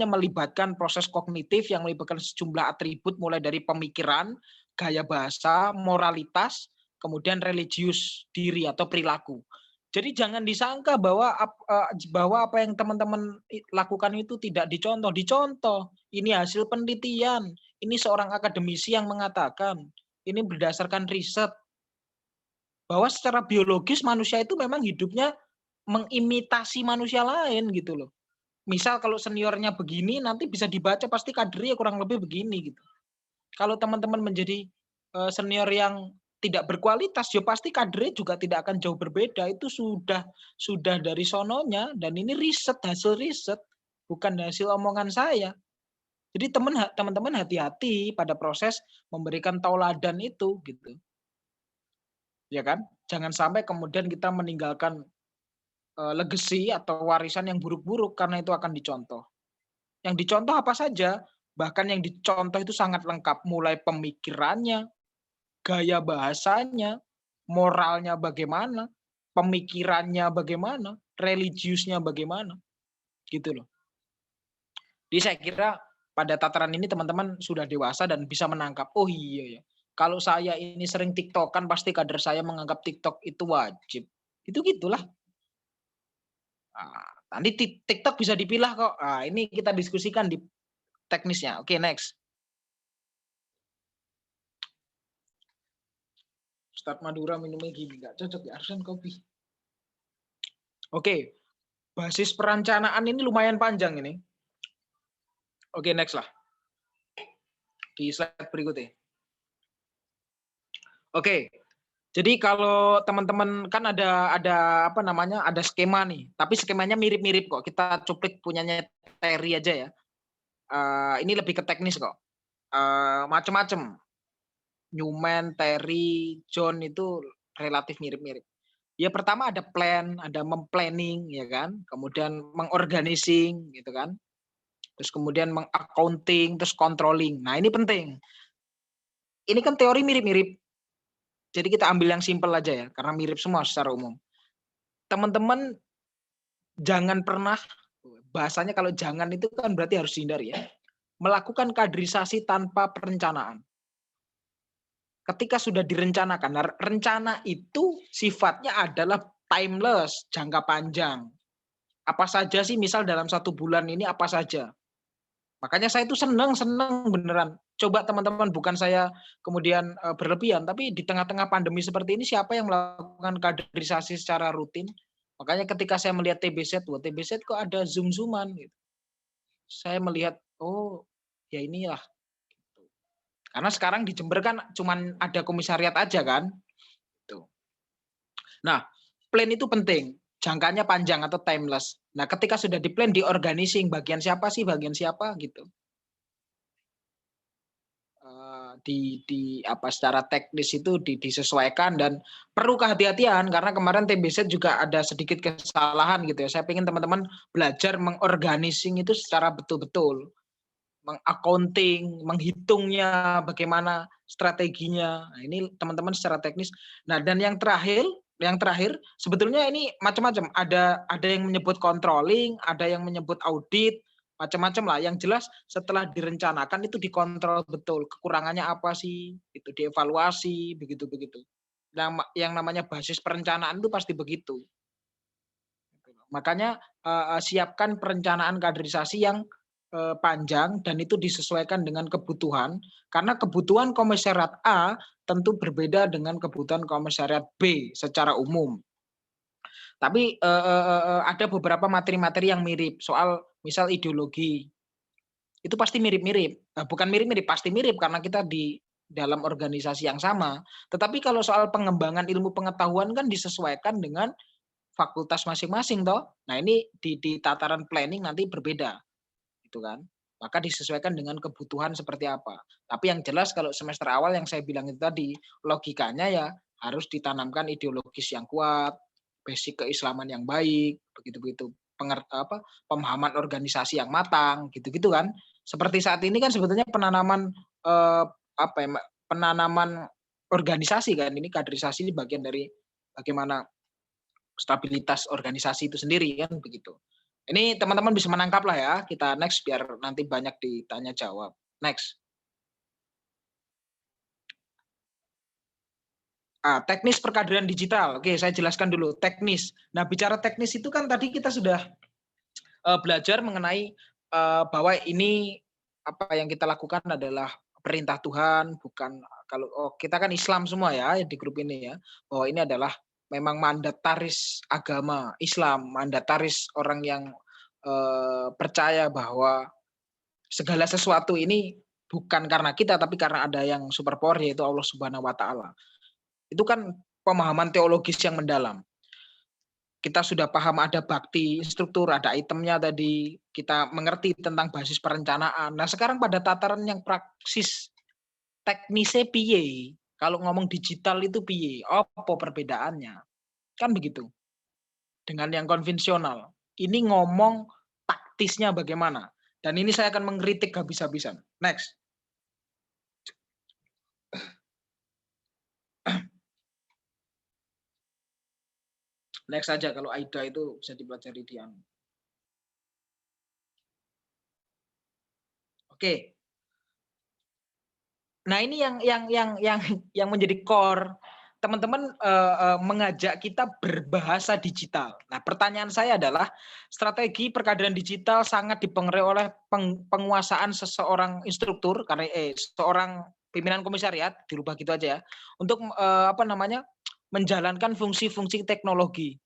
melibatkan proses kognitif yang melibatkan sejumlah atribut mulai dari pemikiran, gaya bahasa, moralitas, kemudian religius diri atau perilaku. Jadi jangan disangka bahwa apa yang teman-teman lakukan itu tidak dicontoh. Dicontoh. Ini hasil penelitian. Ini seorang akademisi yang mengatakan. Ini berdasarkan riset. Bahwa secara biologis manusia itu memang hidupnya mengimitasi manusia lain gitu loh. Misal kalau seniornya begini, nanti bisa dibaca pasti kadernya kurang lebih begini gitu. Kalau teman-teman menjadi senior yang tidak berkualitas, ya pasti kadernya juga tidak akan jauh berbeda. Itu sudah dari sononya, dan ini hasil riset, bukan hasil omongan saya. Jadi teman-teman hati-hati pada proses memberikan tauladan itu, gitu. Ya kan? Jangan sampai kemudian kita meninggalkan legacy atau warisan yang buruk-buruk karena itu akan dicontoh. Yang dicontoh apa saja, bahkan yang dicontoh itu sangat lengkap, mulai pemikirannya, gaya bahasanya, moralnya bagaimana, pemikirannya bagaimana, religiusnya bagaimana, gitu loh. Jadi saya kira pada tataran ini teman-teman sudah dewasa dan bisa menangkap, oh iya ya, kalau saya ini sering TikTokan pasti kader saya menganggap TikTok itu wajib. Itu gitulah. Nah, nanti TikTok bisa dipilah kok. Nah, ini kita diskusikan di teknisnya. Oke, next. Ustadz Madura minumnya gini, nggak cocok ya, harusnya kopi. Oke, basis perencanaan ini lumayan panjang ini. Oke, next lah. Di slide berikutnya. Oke, jadi kalau teman-teman kan ada apa namanya, ada skema nih, tapi skemanya mirip-mirip kok. Kita cuplik punyanya Terry aja ya. Ini lebih ke teknis kok. Macam-macam. Newman, Terry, John itu relatif mirip-mirip. Ya pertama ada plan, ada memplanning ya kan, kemudian mengorganising gitu kan. Terus kemudian mengaccounting, terus controlling. Nah, ini penting. Ini kan teori mirip-mirip. Jadi kita ambil yang simpel aja ya, karena mirip semua secara umum. Teman-teman jangan pernah, bahasanya kalau jangan itu kan berarti harus dihindari ya, melakukan kaderisasi tanpa perencanaan. Ketika sudah direncanakan, rencana itu sifatnya adalah timeless, jangka panjang. Apa saja sih, misal dalam 1 bulan ini apa saja. Makanya saya itu senang beneran. Coba teman-teman, bukan saya kemudian berlebihan, tapi di tengah-tengah pandemi seperti ini siapa yang melakukan kaderisasi secara rutin? Makanya ketika saya melihat TBZ, wah TBZ kok ada zoom-zooman gitu. Saya melihat, oh ya inilah. Karena sekarang di Jember kan cuman ada komisariat aja kan. Tuh. Nah, plan itu penting. Jangkanya panjang atau timeless. Nah, ketika sudah di plan, di organizing, bagian siapa sih, bagian siapa gitu. Di apa secara teknis itu disesuaikan dan perlu kehati-hatian karena kemarin TBZ juga ada sedikit kesalahan gitu ya. Saya ingin teman-teman belajar mengorganising itu secara betul-betul. Mengaccounting, menghitungnya, bagaimana strateginya. Nah, ini teman-teman secara teknis. Nah, dan yang terakhir sebetulnya ini macam-macam. Ada yang menyebut controlling, ada yang menyebut audit, macam-macam lah. Yang jelas setelah direncanakan itu dikontrol betul. Kekurangannya apa sih? Itu dievaluasi, begitu-begitu. Yang namanya basis perencanaan itu pasti begitu. Makanya siapkan perencanaan kaderisasi yang panjang dan itu disesuaikan dengan kebutuhan, karena kebutuhan komisariat A tentu berbeda dengan kebutuhan komisariat B secara umum. Tapi ada beberapa materi-materi yang mirip, soal misal ideologi itu pasti mirip-mirip, bukan mirip-mirip, pasti mirip karena kita di dalam organisasi yang sama. Tetapi kalau soal pengembangan ilmu pengetahuan kan disesuaikan dengan fakultas masing-masing toh. Nah, ini di tataran planning nanti berbeda. Gitu kan, maka disesuaikan dengan kebutuhan seperti apa. Tapi yang jelas kalau semester awal yang saya bilang itu tadi, logikanya ya harus ditanamkan ideologis yang kuat, basic keislaman yang baik, begitu-begitu, pemahaman organisasi yang matang, gitu-gitu kan. Seperti saat ini kan sebetulnya penanaman penanaman organisasi kan, ini kaderisasi ini bagian dari bagaimana stabilitas organisasi itu sendiri kan begitu. Ini teman-teman bisa menangkap lah ya. Kita next biar nanti banyak ditanya jawab. Next. Teknis perkaderan digital. Oke, saya jelaskan dulu. Teknis. Nah, bicara teknis itu kan tadi kita sudah belajar mengenai bahwa ini apa yang kita lakukan adalah perintah Tuhan, bukan kalau kita kan Islam semua ya di grup ini ya. Bahwa ini adalah memang mandataris agama Islam, mandataris orang yang percaya bahwa segala sesuatu ini bukan karena kita tapi karena ada yang super power yaitu Allah Subhanahu wa taala. Itu kan pemahaman teologis yang mendalam. Kita sudah paham ada bakti instruktur, ada itemnya tadi, kita mengerti tentang basis perencanaan. Nah, sekarang pada tataran yang praksis, teknisnya piye? Kalau ngomong digital itu piye? Apa perbedaannya? Kan begitu. Dengan yang konvensional. Ini ngomong taktisnya bagaimana. Dan ini saya akan mengkritik habis-habisan. Next. Next saja, kalau AIDA itu bisa dipelajari di anu. Oke. Nah, ini yang menjadi core. Teman-teman mengajak kita berbahasa digital. Nah, pertanyaan saya adalah strategi perkaderan digital sangat dipengaruhi oleh penguasaan seseorang instruktur karena seorang pimpinan komisariat, dirubah gitu aja ya, untuk menjalankan fungsi-fungsi teknologi.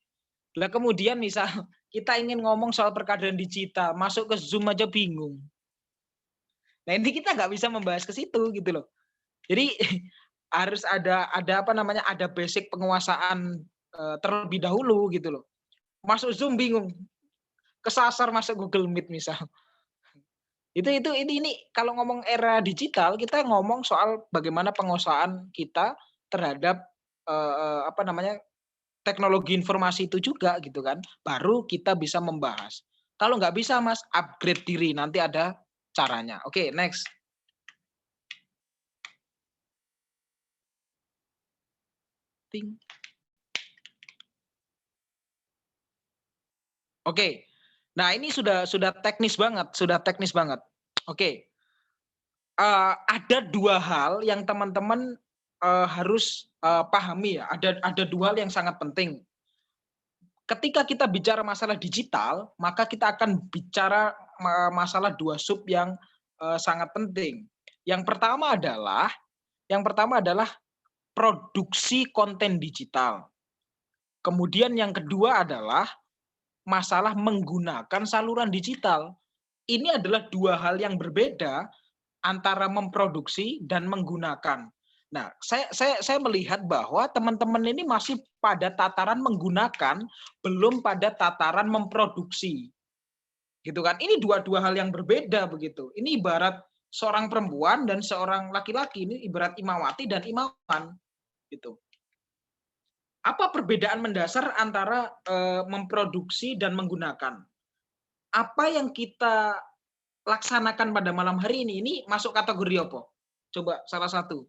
Lah kemudian misal kita ingin ngomong soal perkaderan digital, masuk ke Zoom aja bingung. Nah, ini kita nggak bisa membahas ke situ gitu loh. Jadi harus ada basic penguasaan terlebih dahulu gitu loh. Masuk Zoom bingung, kesasar masuk Google Meet misal. Ini kalau ngomong era digital, kita ngomong soal bagaimana penguasaan kita terhadap teknologi informasi itu juga gitu kan. Baru kita bisa membahas. Kalau nggak bisa Mas, upgrade diri, nanti ada caranya. Oke, next. Oke. Nah, ini sudah teknis banget, Oke. Ada dua hal yang teman-teman harus pahami ya. Ada dua hal yang sangat penting. Ketika kita bicara masalah digital, maka kita akan bicara masalah dua sub yang sangat penting. Yang pertama adalah produksi konten digital. Kemudian yang kedua adalah masalah menggunakan saluran digital. Ini adalah dua hal yang berbeda antara memproduksi dan menggunakan. Nah, saya melihat bahwa teman-teman ini masih pada tataran menggunakan, belum pada tataran memproduksi. Gitu kan? Ini dua hal yang berbeda begitu. Ini ibarat seorang perempuan dan seorang laki-laki, ini ibarat Imawati dan Imawan. Gitu. Apa perbedaan mendasar antara memproduksi dan menggunakan? Apa yang kita laksanakan pada malam hari ini masuk kategori apa? Coba salah satu.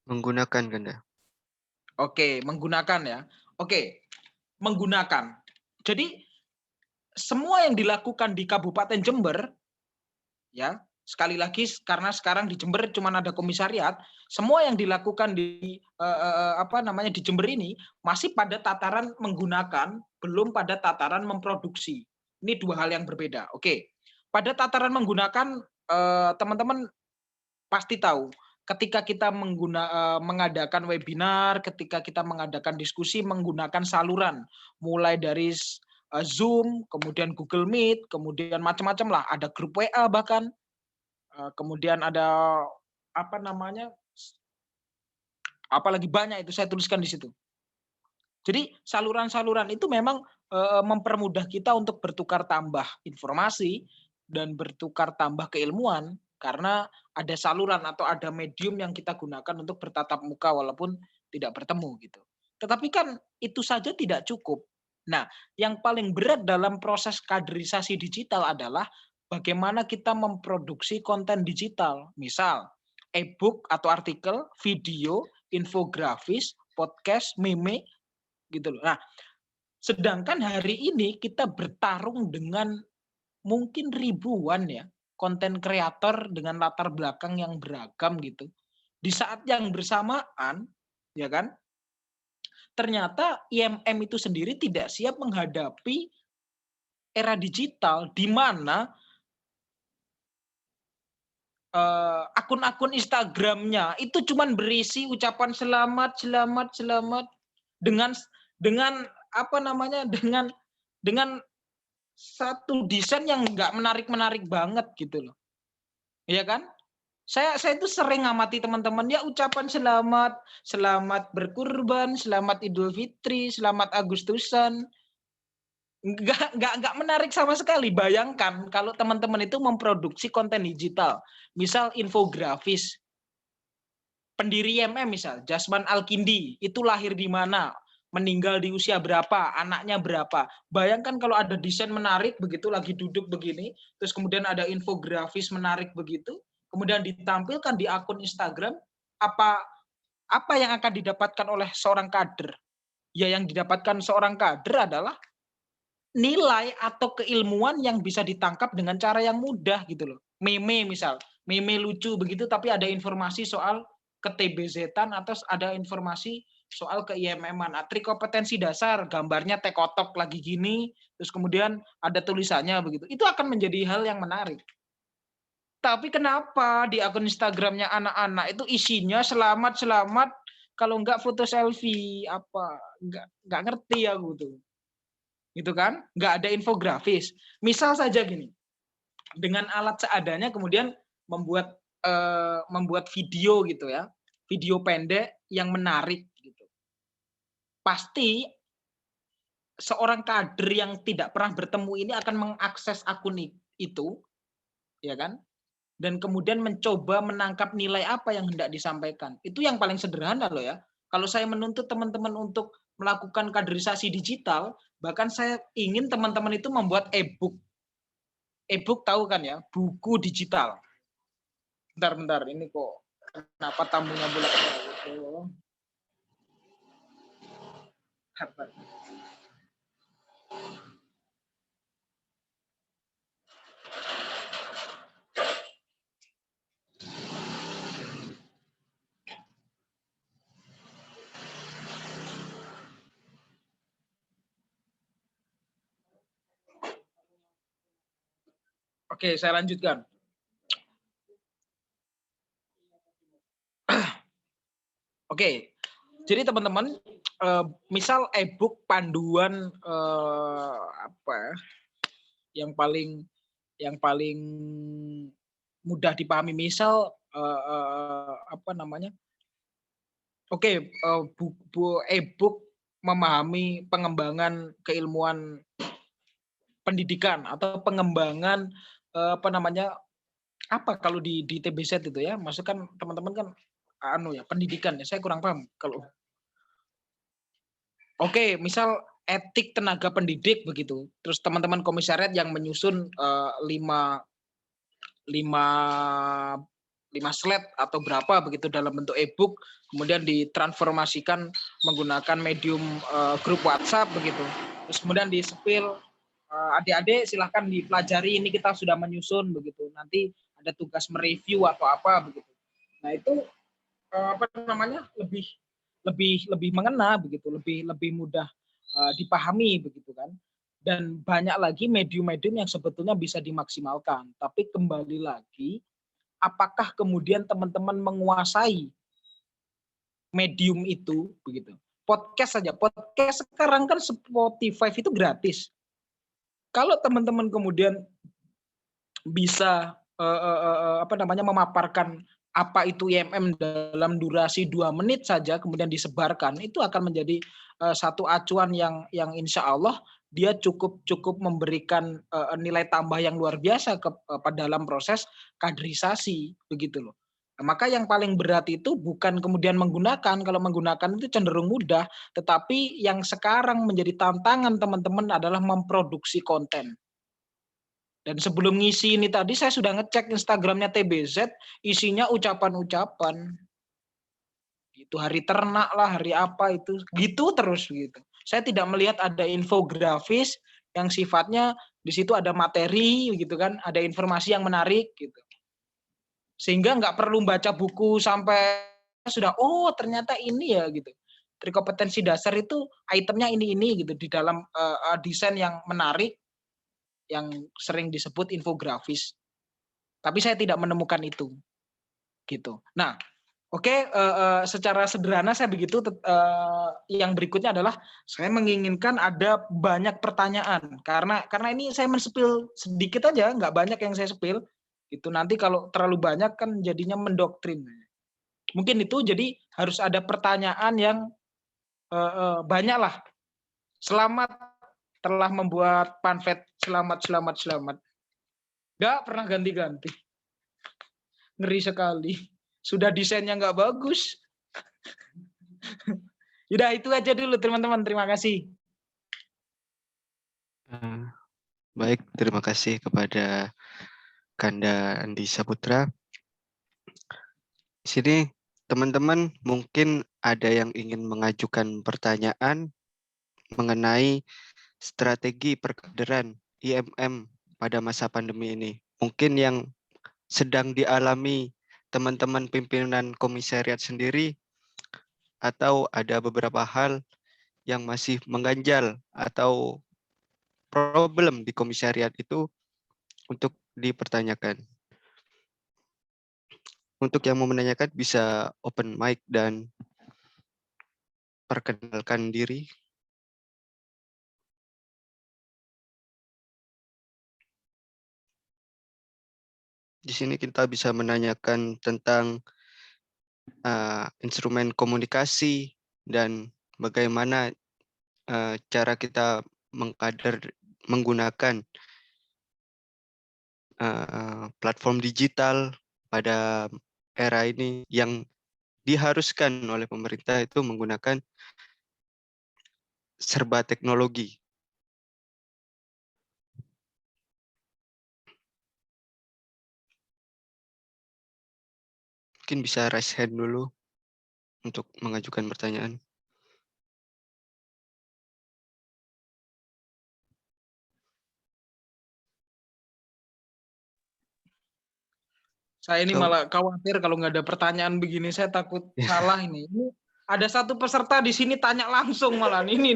Menggunakan, Ganda. Oke, menggunakan ya. Oke, menggunakan. Jadi semua yang dilakukan di Kabupaten Jember, ya, sekali lagi karena sekarang di Jember cuma ada komisariat, semua yang dilakukan di di Jember ini masih pada tataran menggunakan, belum pada tataran memproduksi. Ini dua hal yang berbeda. Oke. Pada tataran menggunakan teman-teman pasti tahu ketika kita mengadakan webinar, ketika kita mengadakan diskusi menggunakan saluran mulai dari Zoom, kemudian Google Meet, kemudian macam-macam lah, ada grup WA bahkan. Kemudian ada apalagi banyak itu saya tuliskan di situ. Jadi saluran-saluran itu memang mempermudah kita untuk bertukar tambah informasi dan bertukar tambah keilmuan karena ada saluran atau ada medium yang kita gunakan untuk bertatap muka walaupun tidak bertemu gitu. Tetapi kan itu saja tidak cukup. Nah, yang paling berat dalam proses kaderisasi digital adalah bagaimana kita memproduksi konten digital. Misal, e-book atau artikel, video, infografis, podcast, meme, gitu loh. Nah, sedangkan hari ini kita bertarung dengan mungkin ribuan ya konten kreator dengan latar belakang yang beragam gitu. Di saat yang bersamaan, ya kan, ternyata IMM itu sendiri tidak siap menghadapi era digital di mana akun-akun Instagramnya itu cuman berisi ucapan selamat dengan satu desain yang nggak menarik banget gitu loh, ya kan? Saya itu sering ngamati teman-teman ya ucapan selamat berkurban, selamat Idul Fitri, selamat Agustusan. Nggak menarik sama sekali. Bayangkan kalau teman-teman itu memproduksi konten digital, misal infografis. Pendiri IMM misal, Jasman Al-Kindi, itu lahir di mana, meninggal di usia berapa, anaknya berapa. Bayangkan kalau ada desain menarik begitu, lagi duduk begini, terus kemudian ada infografis menarik begitu, kemudian ditampilkan di akun Instagram, apa yang akan didapatkan oleh seorang kader? Ya yang didapatkan seorang kader adalah nilai atau keilmuan yang bisa ditangkap dengan cara yang mudah gitu loh. Meme misal, meme lucu begitu tapi ada informasi soal ke TBZ-an atau ada informasi soal ke IMM-an. Nah, trik kompetensi dasar, gambarnya tekotok lagi gini, terus kemudian ada tulisannya begitu. Itu akan menjadi hal yang menarik. Tapi kenapa di akun Instagramnya anak-anak itu isinya selamat, kalau enggak foto selfie, apa, enggak ngerti aku tuh. Gitu kan? Enggak ada infografis. Misal saja gini, dengan alat seadanya kemudian membuat video gitu ya, video pendek yang menarik gitu. Pasti seorang kader yang tidak pernah bertemu ini akan mengakses akun itu, ya kan? Dan kemudian mencoba menangkap nilai apa yang hendak disampaikan. Itu yang paling sederhana loh ya. Kalau saya menuntut teman-teman untuk melakukan kaderisasi digital, bahkan saya ingin teman-teman itu membuat e-book. E-book tahu kan ya, buku digital. Bentar, ini kok kenapa tamunya bolak-balik gitu. Oke, saya lanjutkan. Oke, jadi teman-teman, misal e-book panduan yang paling mudah dipahami, misal e-book memahami pengembangan keilmuan pendidikan atau pengembangan kalau di TBZ itu ya, maksudnya kan teman-teman kan pendidikan ya, saya kurang paham kalau. Oke, misal etik tenaga pendidik begitu. Terus teman-teman komisariat yang menyusun 5 slide atau berapa begitu dalam bentuk e-book, kemudian ditransformasikan menggunakan medium grup WhatsApp begitu. Terus kemudian di-spill, adik-adik silahkan dipelajari, ini kita sudah menyusun begitu. Nanti ada tugas mereview atau apa begitu. Nah itu lebih mengena begitu, lebih mudah dipahami begitu kan. Dan banyak lagi medium-medium yang sebetulnya bisa dimaksimalkan. Tapi kembali lagi, apakah kemudian teman-teman menguasai medium itu begitu? Podcast saja, podcast sekarang kan Spotify itu gratis. Kalau teman-teman kemudian bisa memaparkan apa itu IMM dalam durasi 2 menit saja kemudian disebarkan, itu akan menjadi satu acuan yang insya Allah dia cukup memberikan nilai tambah yang luar biasa dalam proses kaderisasi begitu loh. Nah, maka yang paling berat itu bukan kemudian menggunakan, kalau menggunakan itu cenderung mudah, tetapi yang sekarang menjadi tantangan teman-teman adalah memproduksi konten. Dan sebelum ngisi ini tadi saya sudah ngecek Instagramnya TBZ, isinya ucapan-ucapan. Itu hari ternak lah, hari apa itu, gitu terus gitu. Saya tidak melihat ada infografis yang sifatnya di situ ada materi gitu kan, ada informasi yang menarik gitu. Sehingga nggak perlu baca buku sampai sudah ternyata ini ya gitu. Trik kompetensi dasar itu itemnya ini gitu di dalam desain yang menarik, yang sering disebut infografis. Tapi saya tidak menemukan itu. Gitu. Nah, oke, secara sederhana saya begitu. Yang berikutnya adalah saya menginginkan ada banyak pertanyaan. Karena ini saya men-spill sedikit aja, nggak banyak yang saya spill. Itu nanti kalau terlalu banyak kan jadinya mendoktrin. Mungkin itu, jadi harus ada pertanyaan yang banyak lah. Selamat telah membuat panflet, selamat. Nggak pernah ganti-ganti. Ngeri sekali. Sudah desainnya nggak bagus. Udah itu aja dulu teman-teman. Terima kasih. Baik, terima kasih kepada Kanda Andi Saputra. Di sini teman-teman mungkin ada yang ingin mengajukan pertanyaan mengenai strategi perkaderan IMM pada masa pandemi ini. Mungkin yang sedang dialami teman-teman pimpinan komisariat sendiri, atau ada beberapa hal yang masih mengganjal atau problem di komisariat itu untuk dipertanyakan. Untuk yang mau menanyakan bisa open mic dan perkenalkan diri. Di sini kita bisa menanyakan tentang instrumen komunikasi dan bagaimana cara kita mengkader menggunakan platform digital pada era ini yang diharuskan oleh pemerintah itu menggunakan serba teknologi. Mungkin bisa raise hand dulu untuk mengajukan pertanyaan. Saya ini malah khawatir kalau nggak ada pertanyaan begini, saya takut salah ini. Ini ada satu peserta di sini tanya langsung malah ini.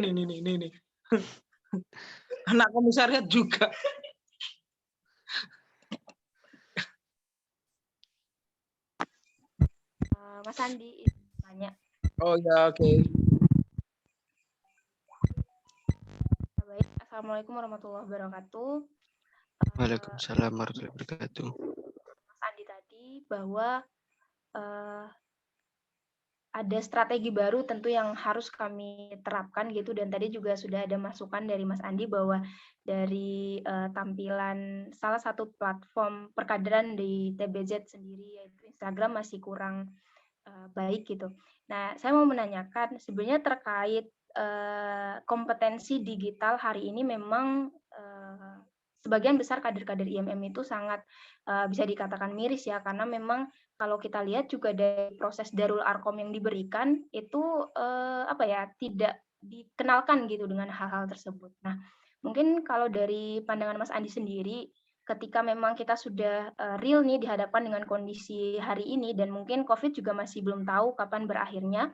Anak komisariat juga. Mas Andi tanya. Oh ya, oke. Baik, Assalamualaikum warahmatullahi wabarakatuh. Waalaikumsalam warahmatullahi wabarakatuh. Mas Andi tadi bahwa ada strategi baru tentu yang harus kami terapkan gitu, dan tadi juga sudah ada masukan dari Mas Andi bahwa dari tampilan salah satu platform perkaderan di TBZ sendiri yaitu Instagram masih kurang baik gitu. Nah, saya mau menanyakan sebenarnya terkait kompetensi digital hari ini memang sebagian besar kader-kader IMM itu sangat bisa dikatakan miris ya, karena memang kalau kita lihat juga dari proses Darul Arkom yang diberikan itu tidak dikenalkan gitu dengan hal-hal tersebut. Nah, mungkin kalau dari pandangan Mas Andi sendiri, ketika memang kita sudah real nih dihadapkan dengan kondisi hari ini dan mungkin COVID juga masih belum tahu kapan berakhirnya,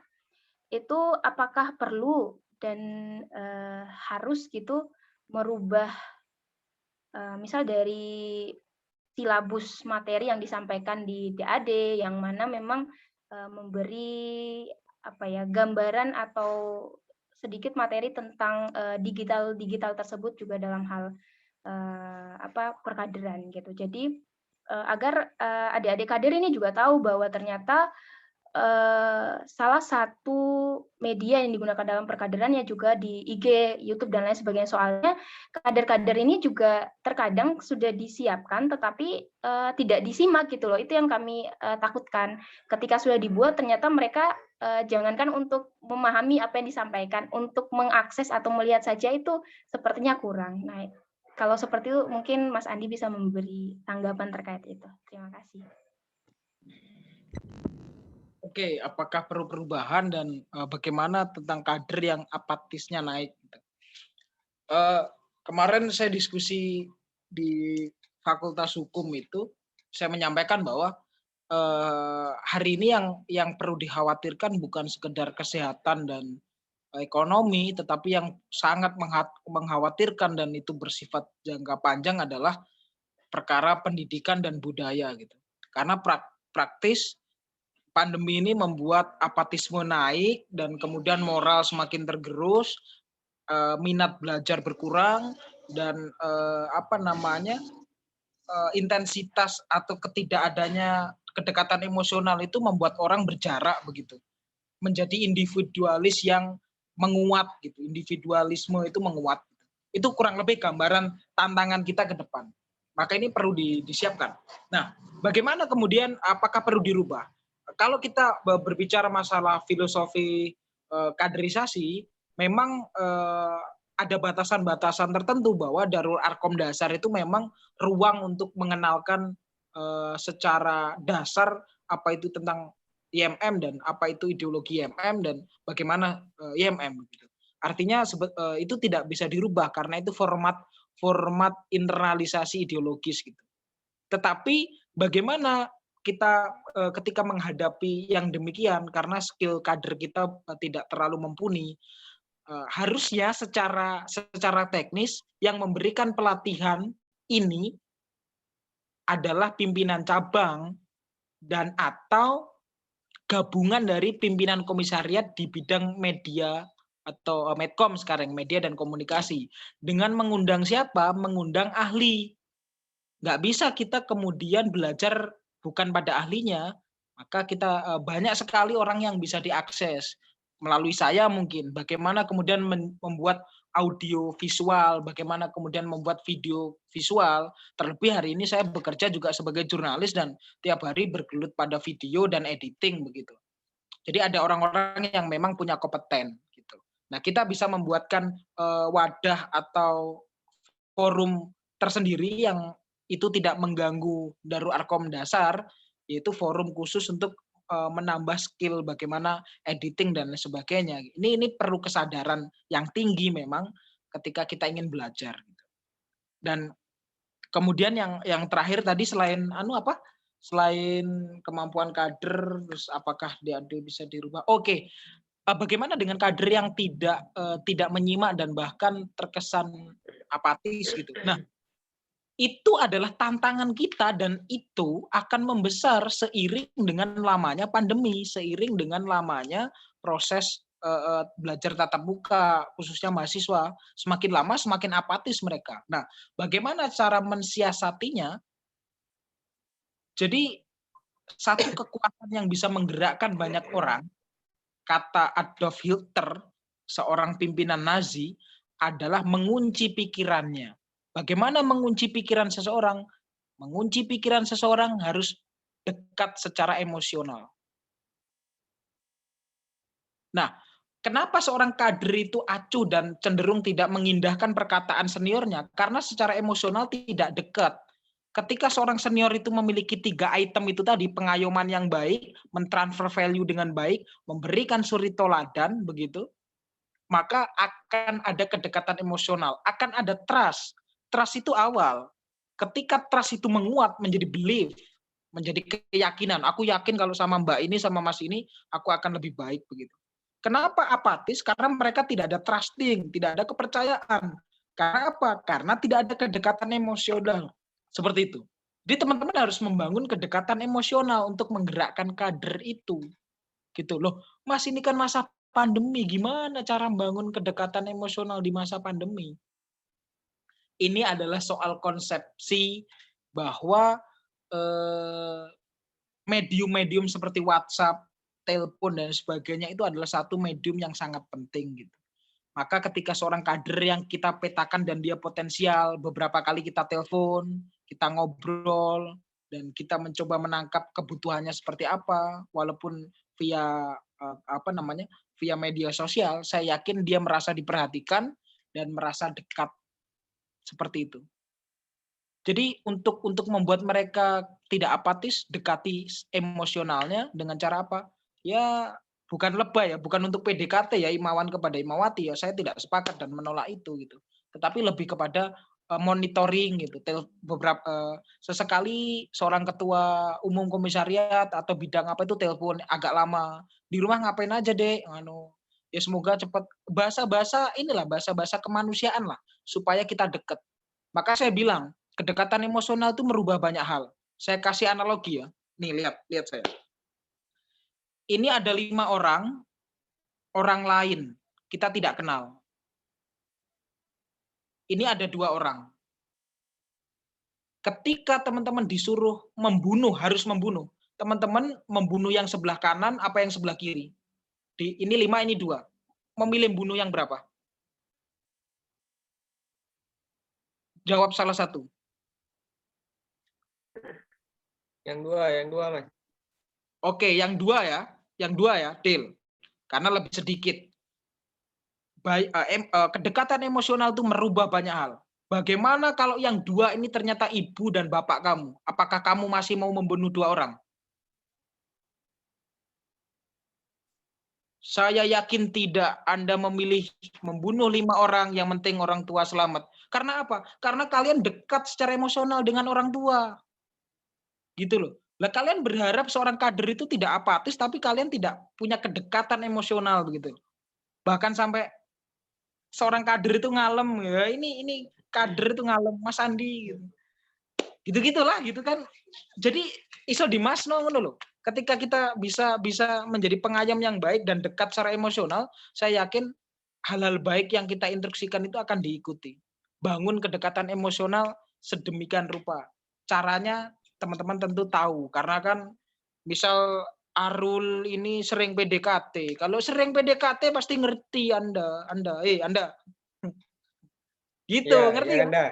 itu apakah perlu dan harus gitu merubah misal dari silabus materi yang disampaikan di DAD yang mana memang memberi gambaran atau sedikit materi tentang digital tersebut juga dalam hal perkaderan gitu. Jadi agar adik-adik kader ini juga tahu bahwa ternyata salah satu media yang digunakan dalam perkaderan ya juga di IG, YouTube dan lain sebagainya. Soalnya kader-kader ini juga terkadang sudah disiapkan tetapi tidak disimak gitu loh. Itu yang kami takutkan. Ketika sudah dibuat ternyata mereka jangankan untuk memahami apa yang disampaikan, untuk mengakses atau melihat saja itu sepertinya kurang. Nah, kalau seperti itu mungkin Mas Andi bisa memberi tanggapan terkait itu. Terima kasih. Oke, apakah perlu perubahan dan bagaimana tentang kader yang apatisnya naik? Kemarin saya diskusi di Fakultas Hukum itu, saya menyampaikan bahwa hari ini yang perlu dikhawatirkan bukan sekedar kesehatan dan ekonomi, tetapi yang sangat mengkhawatirkan dan itu bersifat jangka panjang adalah perkara pendidikan dan budaya gitu. Karena praktis pandemi ini membuat apatisme naik dan kemudian moral semakin tergerus, minat belajar berkurang dan intensitas atau ketidakadanya kedekatan emosional itu membuat orang berjarak begitu, menjadi individualis yang menguat gitu, individualisme itu menguat. Itu kurang lebih gambaran tantangan kita ke depan. Maka ini perlu disiapkan. Nah, bagaimana kemudian apakah perlu dirubah? Kalau kita berbicara masalah filosofi kaderisasi, memang ada batasan-batasan tertentu bahwa Darul Arkom dasar itu memang ruang untuk mengenalkan secara dasar apa itu tentang IMM dan apa itu ideologi IMM dan bagaimana IMM. Artinya itu tidak bisa dirubah karena itu format internalisasi ideologis gitu. Tetapi bagaimana kita ketika menghadapi yang demikian karena skill kader kita tidak terlalu mumpuni, harusnya secara teknis yang memberikan pelatihan ini adalah pimpinan cabang dan atau gabungan dari pimpinan komisariat di bidang media atau Medcom sekarang, media dan komunikasi. Dengan mengundang siapa? Mengundang ahli. Nggak bisa kita kemudian belajar bukan pada ahlinya, maka kita banyak sekali orang yang bisa diakses melalui saya mungkin. Bagaimana kemudian membuat audio visual, bagaimana kemudian membuat video visual. Terlebih hari ini saya bekerja juga sebagai jurnalis dan tiap hari bergelut pada video dan editing begitu. Jadi ada orang-orang yang memang punya kompeten gitu. Nah, kita bisa membuatkan wadah atau forum tersendiri yang itu tidak mengganggu Darul Arkom dasar, yaitu forum khusus untuk menambah skill bagaimana editing dan sebagainya. Ini perlu kesadaran yang tinggi memang ketika kita ingin belajar. Dan kemudian yang terakhir tadi selain selain kemampuan kader, terus apakah dia bisa dirubah? Oke. Bagaimana dengan kader yang tidak menyimak dan bahkan terkesan apatis gitu. Nah, itu adalah tantangan kita dan itu akan membesar seiring dengan lamanya pandemi, seiring dengan lamanya proses belajar tatap muka, khususnya mahasiswa. Semakin lama semakin apatis mereka. Nah, bagaimana cara mensiasatinya? Jadi, satu kekuatan yang bisa menggerakkan banyak orang, kata Adolf Hitler, seorang pimpinan Nazi, adalah mengunci pikirannya. Bagaimana mengunci pikiran seseorang? Mengunci pikiran seseorang harus dekat secara emosional. Nah, kenapa seorang kader itu acuh dan cenderung tidak mengindahkan perkataan seniornya? Karena secara emosional tidak dekat. Ketika seorang senior itu memiliki 3 item itu tadi, pengayoman yang baik, mentransfer value dengan baik, memberikan suri toladan, begitu, maka akan ada kedekatan emosional, akan ada trust. Trust itu awal. Ketika trust itu menguat menjadi belief, menjadi keyakinan. Aku yakin kalau sama Mbak ini, sama Mas ini, aku akan lebih baik begitu. Kenapa apatis? Karena mereka tidak ada trusting, tidak ada kepercayaan. Karena apa? Karena tidak ada kedekatan emosional. Seperti itu. Jadi teman-teman harus membangun kedekatan emosional untuk menggerakkan kader itu. Gitu loh. Mas, ini kan masa pandemi, gimana cara membangun kedekatan emosional di masa pandemi? Ini adalah soal konsepsi bahwa medium-medium seperti WhatsApp, telepon dan sebagainya itu adalah satu medium yang sangat penting gitu. Maka ketika seorang kader yang kita petakan dan dia potensial, beberapa kali kita telepon, kita ngobrol dan kita mencoba menangkap kebutuhannya seperti apa, walaupun via via media sosial, saya yakin dia merasa diperhatikan dan merasa dekat. Seperti itu. Jadi untuk membuat mereka tidak apatis, dekati emosionalnya dengan cara apa? Ya bukan lebay ya, bukan untuk PDKT ya, Imawan kepada Imawati ya, saya tidak sepakat dan menolak itu gitu. Tetapi lebih kepada monitoring gitu. Sesekali seorang ketua umum komisariat atau bidang apa itu telepon agak lama. Di rumah ngapain aja, Dek? Ya semoga cepat bahasa-bahasa kemanusiaan lah supaya kita dekat. Maka saya bilang, kedekatan emosional itu merubah banyak hal. Saya kasih analogi ya. Nih, lihat saya. Ini ada 5 orang lain, kita tidak kenal. Ini ada 2 orang. ketika teman-teman disuruh membunuh, harus membunuh, teman-teman membunuh yang sebelah kanan apa yang sebelah kiri? Ini 5, ini 2. Memilih bunuh yang berapa? Jawab salah satu. Yang dua, Mas. Oke, yang 2 ya. Yang 2 ya, deal. Karena lebih sedikit. Kedekatan emosional itu merubah banyak hal. Bagaimana kalau yang 2 ini ternyata ibu dan bapak kamu? Apakah kamu masih mau membunuh 2 orang? Saya yakin tidak. Anda memilih membunuh 5 orang, yang penting orang tua selamat. Karena apa? Karena kalian dekat secara emosional dengan orang tua. Gitu loh. Lah kalian berharap seorang kader itu tidak apatis, tapi kalian tidak punya kedekatan emosional begitu. Bahkan sampai seorang kader itu ngalem, ya ini kader itu ngalem, Mas Andi gitu. Gitu-gitulah gitu kan. Jadi iso dimasno ngono lho. Ketika kita bisa menjadi pengayom yang baik dan dekat secara emosional, saya yakin hal-hal baik yang kita instruksikan itu akan diikuti. Bangun kedekatan emosional sedemikian rupa. Caranya teman-teman tentu tahu, karena kan misal Arul ini sering PDKT. Kalau sering PDKT pasti ngerti Anda. Gitu, Ya, ngerti ya, kan? Anda.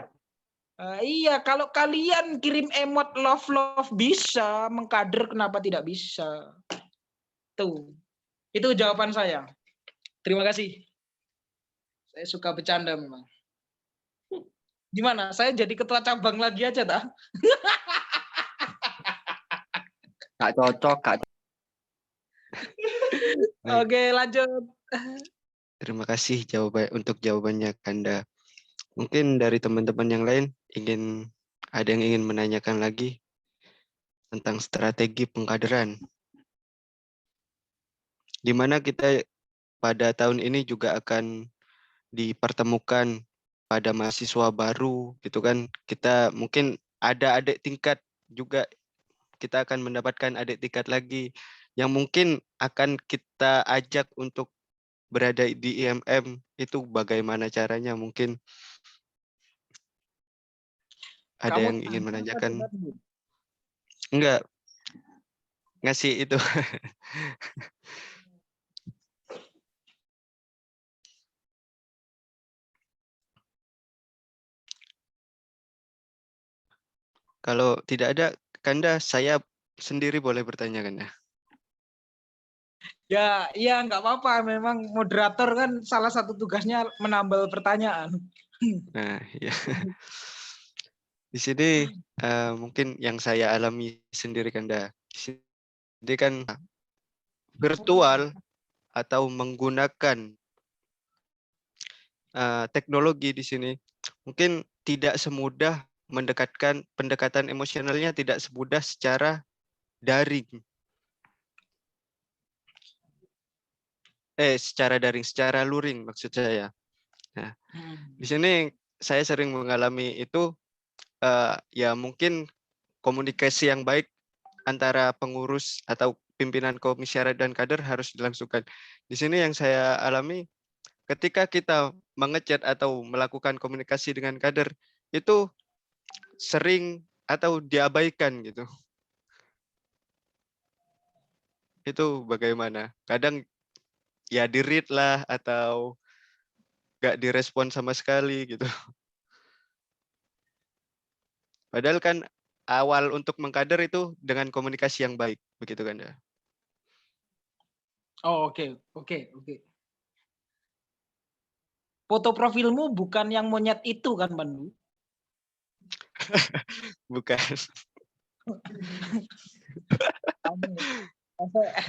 Iya, kalau kalian kirim emot love bisa, mengkader kenapa tidak bisa? Tuh, itu jawaban saya. Terima kasih. Saya suka bercanda memang. Gimana? Saya jadi ketua cabang lagi aja, tak? Gak cocok, Kak. Baik. Oke, lanjut. Terima kasih untuk jawabannya, Kanda. Mungkin dari teman-teman yang lain ada yang ingin menanyakan lagi tentang strategi pengkaderan. Di mana kita pada tahun ini juga akan dipertemukan pada mahasiswa baru, gitu kan. Kita mungkin ada adik tingkat juga, kita akan mendapatkan adik tingkat lagi yang mungkin akan kita ajak untuk berada di IMM. Itu bagaimana caranya? Mungkin ada yang ingin menanyakan. Enggak, ngasih itu. Kalau tidak ada, Kanda, saya sendiri boleh bertanya, Kanda? Ya, nggak apa-apa. Memang moderator kan salah satu tugasnya menambal pertanyaan. Nah, ya. Di sini mungkin yang saya alami sendiri, Kanda. Di sini kan virtual atau menggunakan teknologi di sini mungkin tidak semudah pendekatan emosionalnya tidak semudah secara daring. Secara luring maksud saya. Nah, di sini saya sering mengalami itu ya mungkin komunikasi yang baik antara pengurus atau pimpinan komisaris dan kader harus dilangsungkan. Di sini yang saya alami ketika kita mengechat atau melakukan komunikasi dengan kader itu sering atau diabaikan gitu. Itu bagaimana? Kadang ya di-read lah atau nggak direspon sama sekali gitu. Padahal kan awal untuk mengkader itu dengan komunikasi yang baik, begitu kan ya? Oh, oke. Foto profilmu bukan yang monyet itu kan, Pandu? Bukan.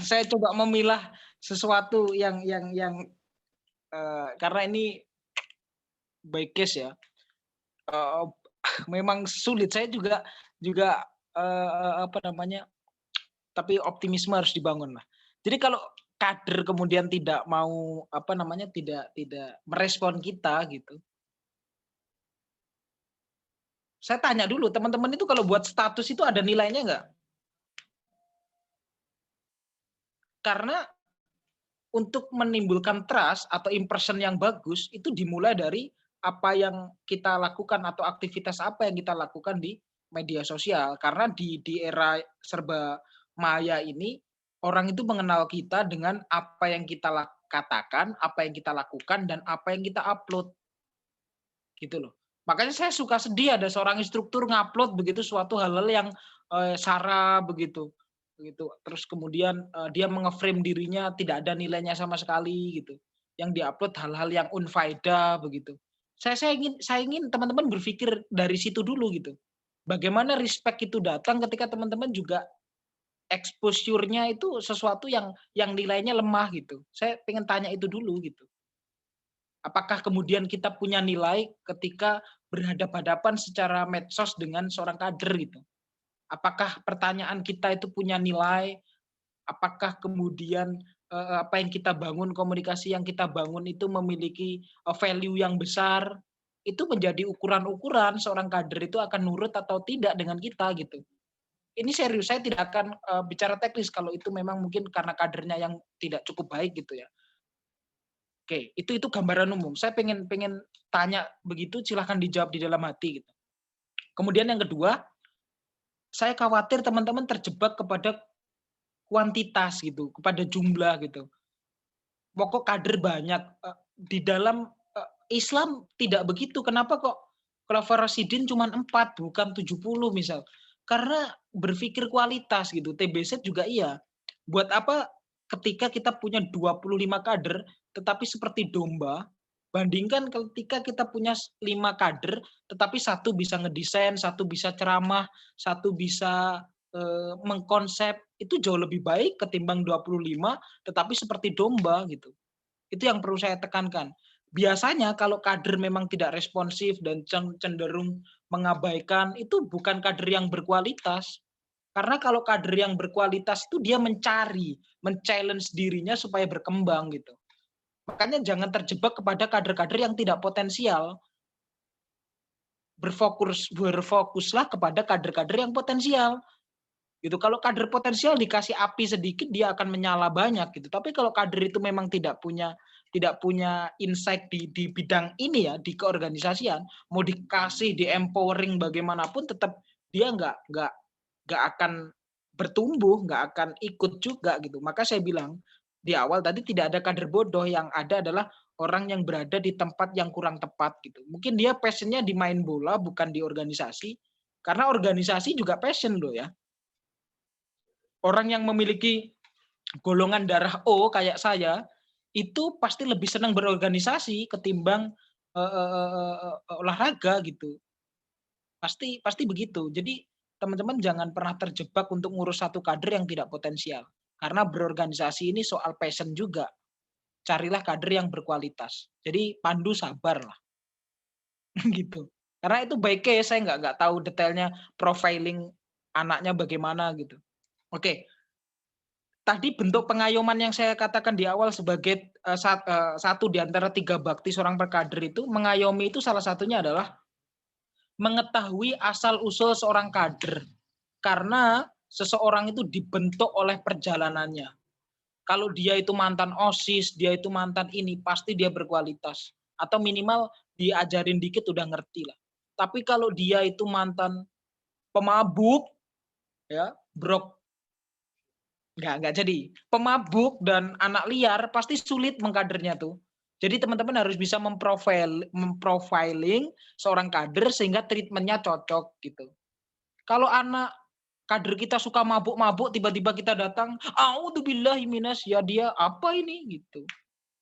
Saya coba memilah sesuatu yang karena ini by case ya. Memang sulit. Saya juga tapi optimisme harus dibangun lah. Jadi kalau kader kemudian tidak mau tidak merespon kita gitu. Saya tanya dulu, teman-teman itu kalau buat status itu ada nilainya nggak? Karena untuk menimbulkan trust atau impression yang bagus itu dimulai dari apa yang kita lakukan atau aktivitas apa yang kita lakukan di media sosial, karena di era serba maya ini orang itu mengenal kita dengan apa yang kita katakan, apa yang kita lakukan, dan apa yang kita upload, gitu loh. Makanya saya suka sedih ada seorang instruktur ngupload begitu suatu hal-hal yang sara begitu. Terus kemudian dia mengeframe dirinya tidak ada nilainya sama sekali gitu. Yang diupload hal-hal yang unfaedah begitu. Saya ingin teman-teman berpikir dari situ dulu gitu. Bagaimana respect itu datang ketika teman-teman juga exposure-nya itu sesuatu yang nilainya lemah gitu. Saya pengen tanya itu dulu gitu. Apakah kemudian kita punya nilai ketika berhadapan-hadapan secara medsos dengan seorang kader gitu? Apakah pertanyaan kita itu punya nilai? Apakah kemudian apa yang kita bangun, komunikasi yang kita bangun itu memiliki value yang besar? Itu menjadi ukuran-ukuran seorang kader itu akan nurut atau tidak dengan kita gitu. Ini serius, saya tidak akan bicara teknis kalau itu memang mungkin karena kadernya yang tidak cukup baik gitu ya. Oke, itu gambaran umum. Saya pengen tanya begitu, silahkan dijawab di dalam hati gitu. Kemudian yang kedua, saya khawatir teman-teman terjebak kepada kuantitas gitu, kepada jumlah gitu. Pokok kader banyak. Di dalam Islam tidak begitu. Kenapa kok Khulafaur Rasyidin cuma 4 bukan 70 misal? Karena berpikir kualitas gitu. TBZ juga iya. Buat apa ketika kita punya 25 kader tetapi seperti domba, bandingkan ketika kita punya 5 kader tetapi satu bisa ngedesain, satu bisa ceramah, satu bisa mengkonsep, itu jauh lebih baik ketimbang 25 tetapi seperti domba gitu. Itu yang perlu saya tekankan. Biasanya kalau kader memang tidak responsif dan cenderung mengabaikan, itu bukan kader yang berkualitas. Karena kalau kader yang berkualitas itu dia mencari, men-challenge dirinya supaya berkembang gitu. Makanya jangan terjebak kepada kader-kader yang tidak potensial. Berfokuslah kepada kader-kader yang potensial. Gitu. Kalau kader potensial dikasih api sedikit dia akan menyala banyak gitu. Tapi kalau kader itu memang tidak punya insight di bidang ini ya, di keorganisasian, mau dikasih di empowering bagaimanapun tetap dia nggak akan bertumbuh, nggak akan ikut juga gitu. Maka saya bilang di awal tadi tidak ada kader bodoh, yang ada adalah orang yang berada di tempat yang kurang tepat gitu. Mungkin dia passionnya di main bola bukan di organisasi, karena organisasi juga passion loh ya. Orang yang memiliki golongan darah O kayak saya itu pasti lebih senang berorganisasi ketimbang olahraga gitu. Pasti begitu. Jadi teman-teman jangan pernah terjebak untuk ngurus satu kader yang tidak potensial. Karena berorganisasi ini soal passion juga. Carilah kader yang berkualitas. Jadi Pandu sabar lah. Gitu. Karena itu baiknya saya nggak tahu detailnya profiling anaknya bagaimana gitu. Oke. Tadi bentuk pengayoman yang saya katakan di awal sebagai satu di antara 3 bakti seorang perkader itu, mengayomi itu salah satunya adalah mengetahui asal-usul seorang kader. Karena seseorang itu dibentuk oleh perjalanannya. Kalau dia itu mantan OSIS, dia itu mantan ini, pasti dia berkualitas. Atau minimal diajarin dikit udah ngerti lah. Tapi kalau dia itu mantan pemabuk, ya, brok, nggak jadi. Pemabuk dan anak liar pasti sulit mengkadernya tuh. Jadi teman-teman harus bisa memprofiling seorang kader sehingga treatmentnya cocok gitu. Kalau anak kader kita suka mabuk-mabuk, tiba-tiba kita datang, auzubillahi minas, ya dia apa ini gitu.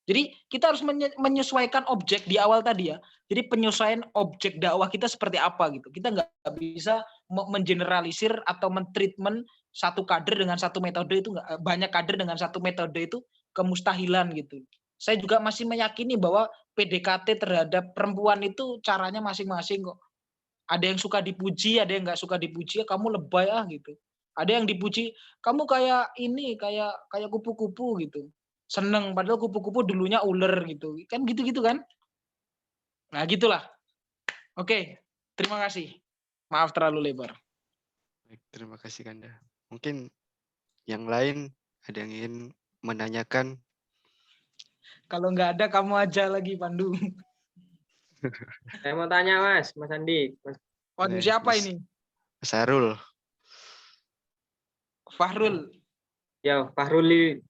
Jadi kita harus menyesuaikan objek di awal tadi ya. Jadi penyesuaian objek dakwah kita seperti apa gitu. Kita nggak bisa mengeneralisir atau mentreatment satu kader dengan satu metode itu, banyak kader dengan satu metode itu kemustahilan gitu. Saya juga masih meyakini bahwa PDKT terhadap perempuan itu caranya masing-masing kok. Ada yang suka dipuji, ada yang nggak suka dipuji, ya kamu lebay gitu. Ada yang dipuji, kamu kayak ini, kayak kupu-kupu gitu. Seneng, padahal kupu-kupu dulunya ular gitu. Kan gitu-gitu kan? Nah gitulah. Oke, terima kasih. Maaf terlalu lebar. Baik, terima kasih Kanda. Mungkin yang lain ada yang ingin menanyakan? Kalau nggak ada, kamu aja lagi, Pandu. Saya mau tanya Mas Andi. Waduh, siapa ini? Mas Sarul. Fahrul. Ya, Fahrudil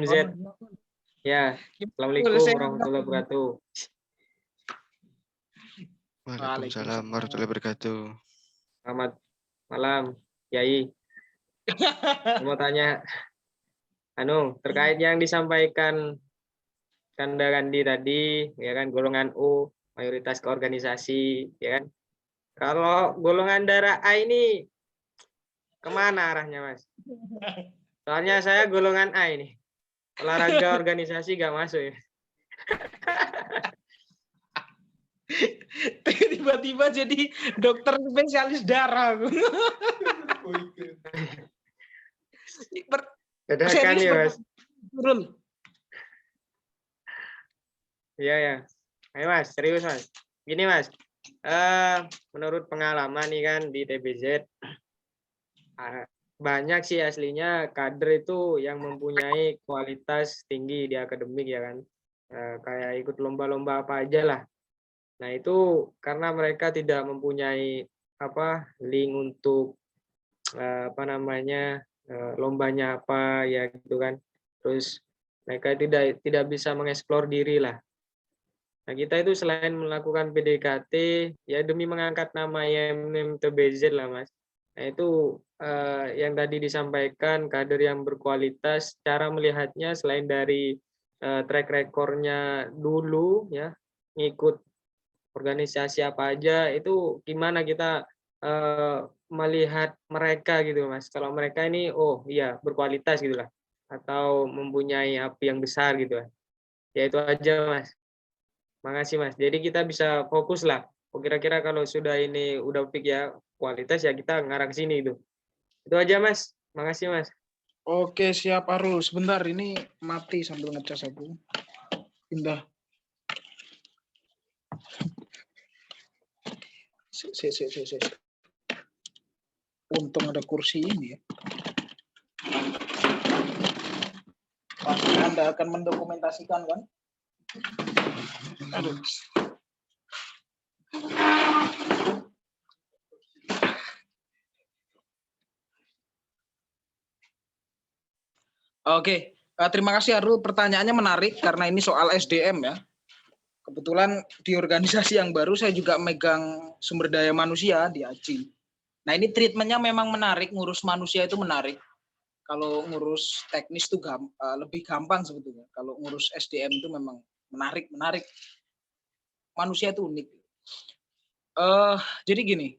MZ. Ya, Assalamualaikum warahmatullahi wabarakatuh. Waalaikumsalam warahmatullahi wabarakatuh. Selamat malam, Yai. Mau tanya, terkait yang disampaikan Kanda Kandi tadi, ya kan, golongan U, mayoritas ke organisasi, ya kan. Kalau golongan darah A ini kemana arahnya, Mas? Soalnya saya golongan A ini. Olahraga organisasi gak masuk ya. Tiba-tiba jadi dokter spesialis darah. Bedakan ya, Mas. Turun. Iya ya. Ayo Mas, serius Mas. Gini Mas, menurut pengalaman nih kan di TBZ, banyak sih aslinya kader itu yang mempunyai kualitas tinggi di akademik ya kan. Kayak ikut lomba-lomba apa aja lah. Nah itu karena mereka tidak mempunyai link untuk lombanya apa ya gitu kan. Terus mereka tidak bisa mengeksplor diri lah. Nah kita itu selain melakukan PDKT ya demi mengangkat nama YMM TBZ lah Mas. Nah itu yang tadi disampaikan kader yang berkualitas, cara melihatnya selain dari track recordnya dulu ya, ngikut organisasi apa aja, itu gimana kita melihat mereka gitu Mas. Kalau mereka ini oh iya berkualitas gitu lah, atau mempunyai api yang besar gitu lah. Ya itu aja Mas. Makasih Mas. Jadi kita bisa fokus lah. Kira-kira kalau sudah ini udah peak ya kualitas ya kita ngarah ke sini itu. Itu aja Mas. Makasih Mas. Oke, siap Arul. Sebentar, ini mati sambil ngecas aku. Pindah. Untung ada kursi ini ya. Pasti Anda akan mendokumentasikan kan? Aduh. Oke, terima kasih Arul. Pertanyaannya menarik karena ini soal SDM ya. Kebetulan di organisasi yang baru saya juga megang sumber daya manusia di ACI. Nah ini treatmentnya memang menarik, ngurus manusia itu menarik. Kalau ngurus teknis itu lebih gampang sebetulnya. Kalau ngurus SDM itu memang menarik. Manusia itu unik. Jadi gini,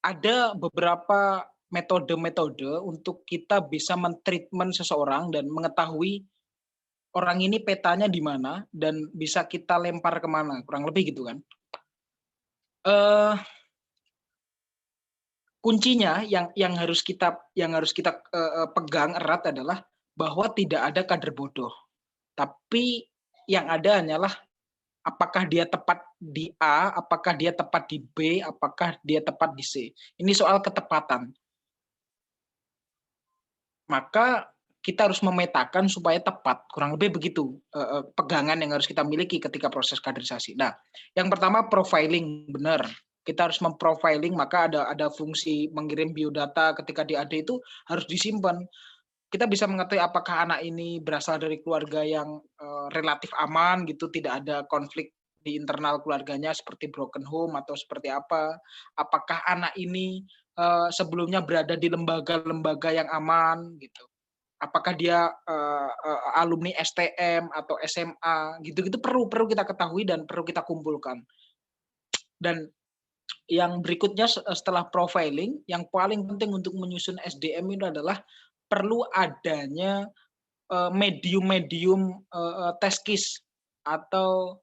ada beberapa metode-metode untuk kita bisa mentreatment seseorang dan mengetahui orang ini petanya di mana dan bisa kita lempar kemana, kurang lebih gitu kan. Kuncinya yang harus kita pegang erat adalah bahwa tidak ada kader bodoh, tapi yang ada hanyalah apakah dia tepat di A, apakah dia tepat di B, apakah dia tepat di C. Ini soal ketepatan. Maka kita harus memetakan supaya tepat, kurang lebih begitu pegangan yang harus kita miliki ketika proses kaderisasi. Nah, yang pertama profiling, benar. Kita harus memprofiling, maka ada fungsi mengirim biodata ketika di AD itu harus disimpan. Kita bisa mengetahui apakah anak ini berasal dari keluarga yang relatif aman gitu, tidak ada konflik di internal keluarganya seperti broken home atau seperti apa. Apakah anak ini sebelumnya berada di lembaga-lembaga yang aman gitu. Apakah dia alumni STM atau SMA gitu-gitu perlu kita ketahui dan perlu kita kumpulkan. Dan yang berikutnya setelah profiling, yang paling penting untuk menyusun SDM itu adalah perlu adanya medium test case atau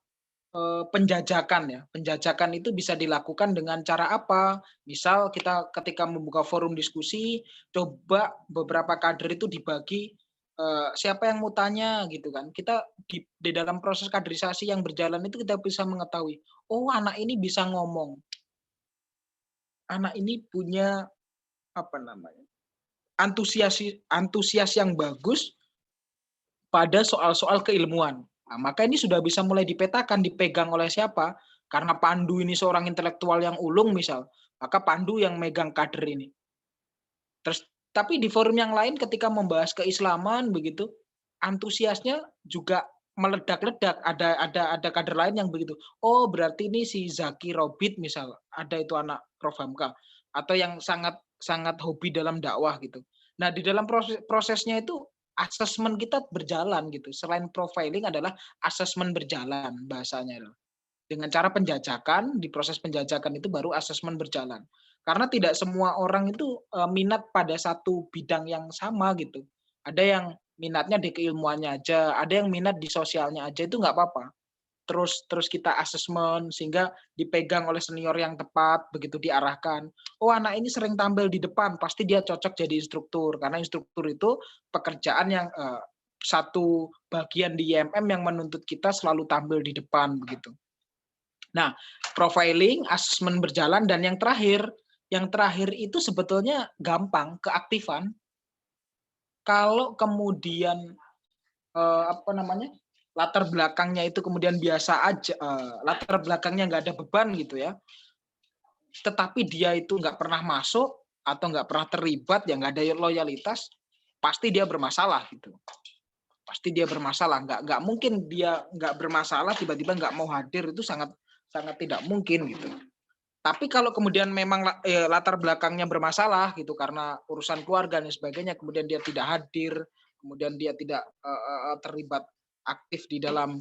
penjajakan ya. Penjajakan itu bisa dilakukan dengan cara apa? Misal kita ketika membuka forum diskusi, coba beberapa kader itu dibagi siapa yang mau tanya gitu kan. Kita di dalam proses kaderisasi yang berjalan itu kita bisa mengetahui, oh anak ini bisa ngomong. Anak ini punya antusias yang bagus pada soal-soal keilmuan. Nah, maka ini sudah bisa mulai dipetakan, dipegang oleh siapa? Karena Pandu ini seorang intelektual yang ulung misal, maka Pandu yang megang kader ini. Terus tapi di forum yang lain ketika membahas keislaman begitu, antusiasnya juga meledak-ledak. Ada kader lain yang begitu. Oh, berarti ini si Zaki Robit misal, ada itu anak Prof Hamka, atau yang sangat hobi dalam dakwah gitu. Nah, di dalam prosesnya itu asesmen kita berjalan gitu. Selain profiling adalah asesmen berjalan bahasanya. Dengan cara penjajakan, di proses penjajakan itu baru asesmen berjalan. Karena tidak semua orang itu minat pada satu bidang yang sama gitu. Ada yang minatnya di keilmuannya aja, ada yang minat di sosialnya aja, itu nggak apa-apa. Terus kita asesmen sehingga dipegang oleh senior yang tepat, begitu diarahkan. Oh, anak ini sering tampil di depan, pasti dia cocok jadi instruktur. Karena instruktur itu pekerjaan yang satu bagian di IMM yang menuntut kita selalu tampil di depan begitu. Nah, profiling, asesmen berjalan, dan yang terakhir itu sebetulnya gampang, keaktifan. Kalau kemudian latar belakangnya itu kemudian biasa aja, latar belakangnya nggak ada beban gitu ya, tetapi dia itu nggak pernah masuk atau nggak pernah terlibat, ya nggak ada loyalitas, pasti dia bermasalah gitu. Pasti dia bermasalah. Nggak mungkin dia nggak bermasalah tiba-tiba nggak mau hadir, itu sangat tidak mungkin gitu. Tapi kalau kemudian memang latar belakangnya bermasalah gitu karena urusan keluarga dan sebagainya, kemudian dia tidak hadir, kemudian dia tidak terlibat aktif di dalam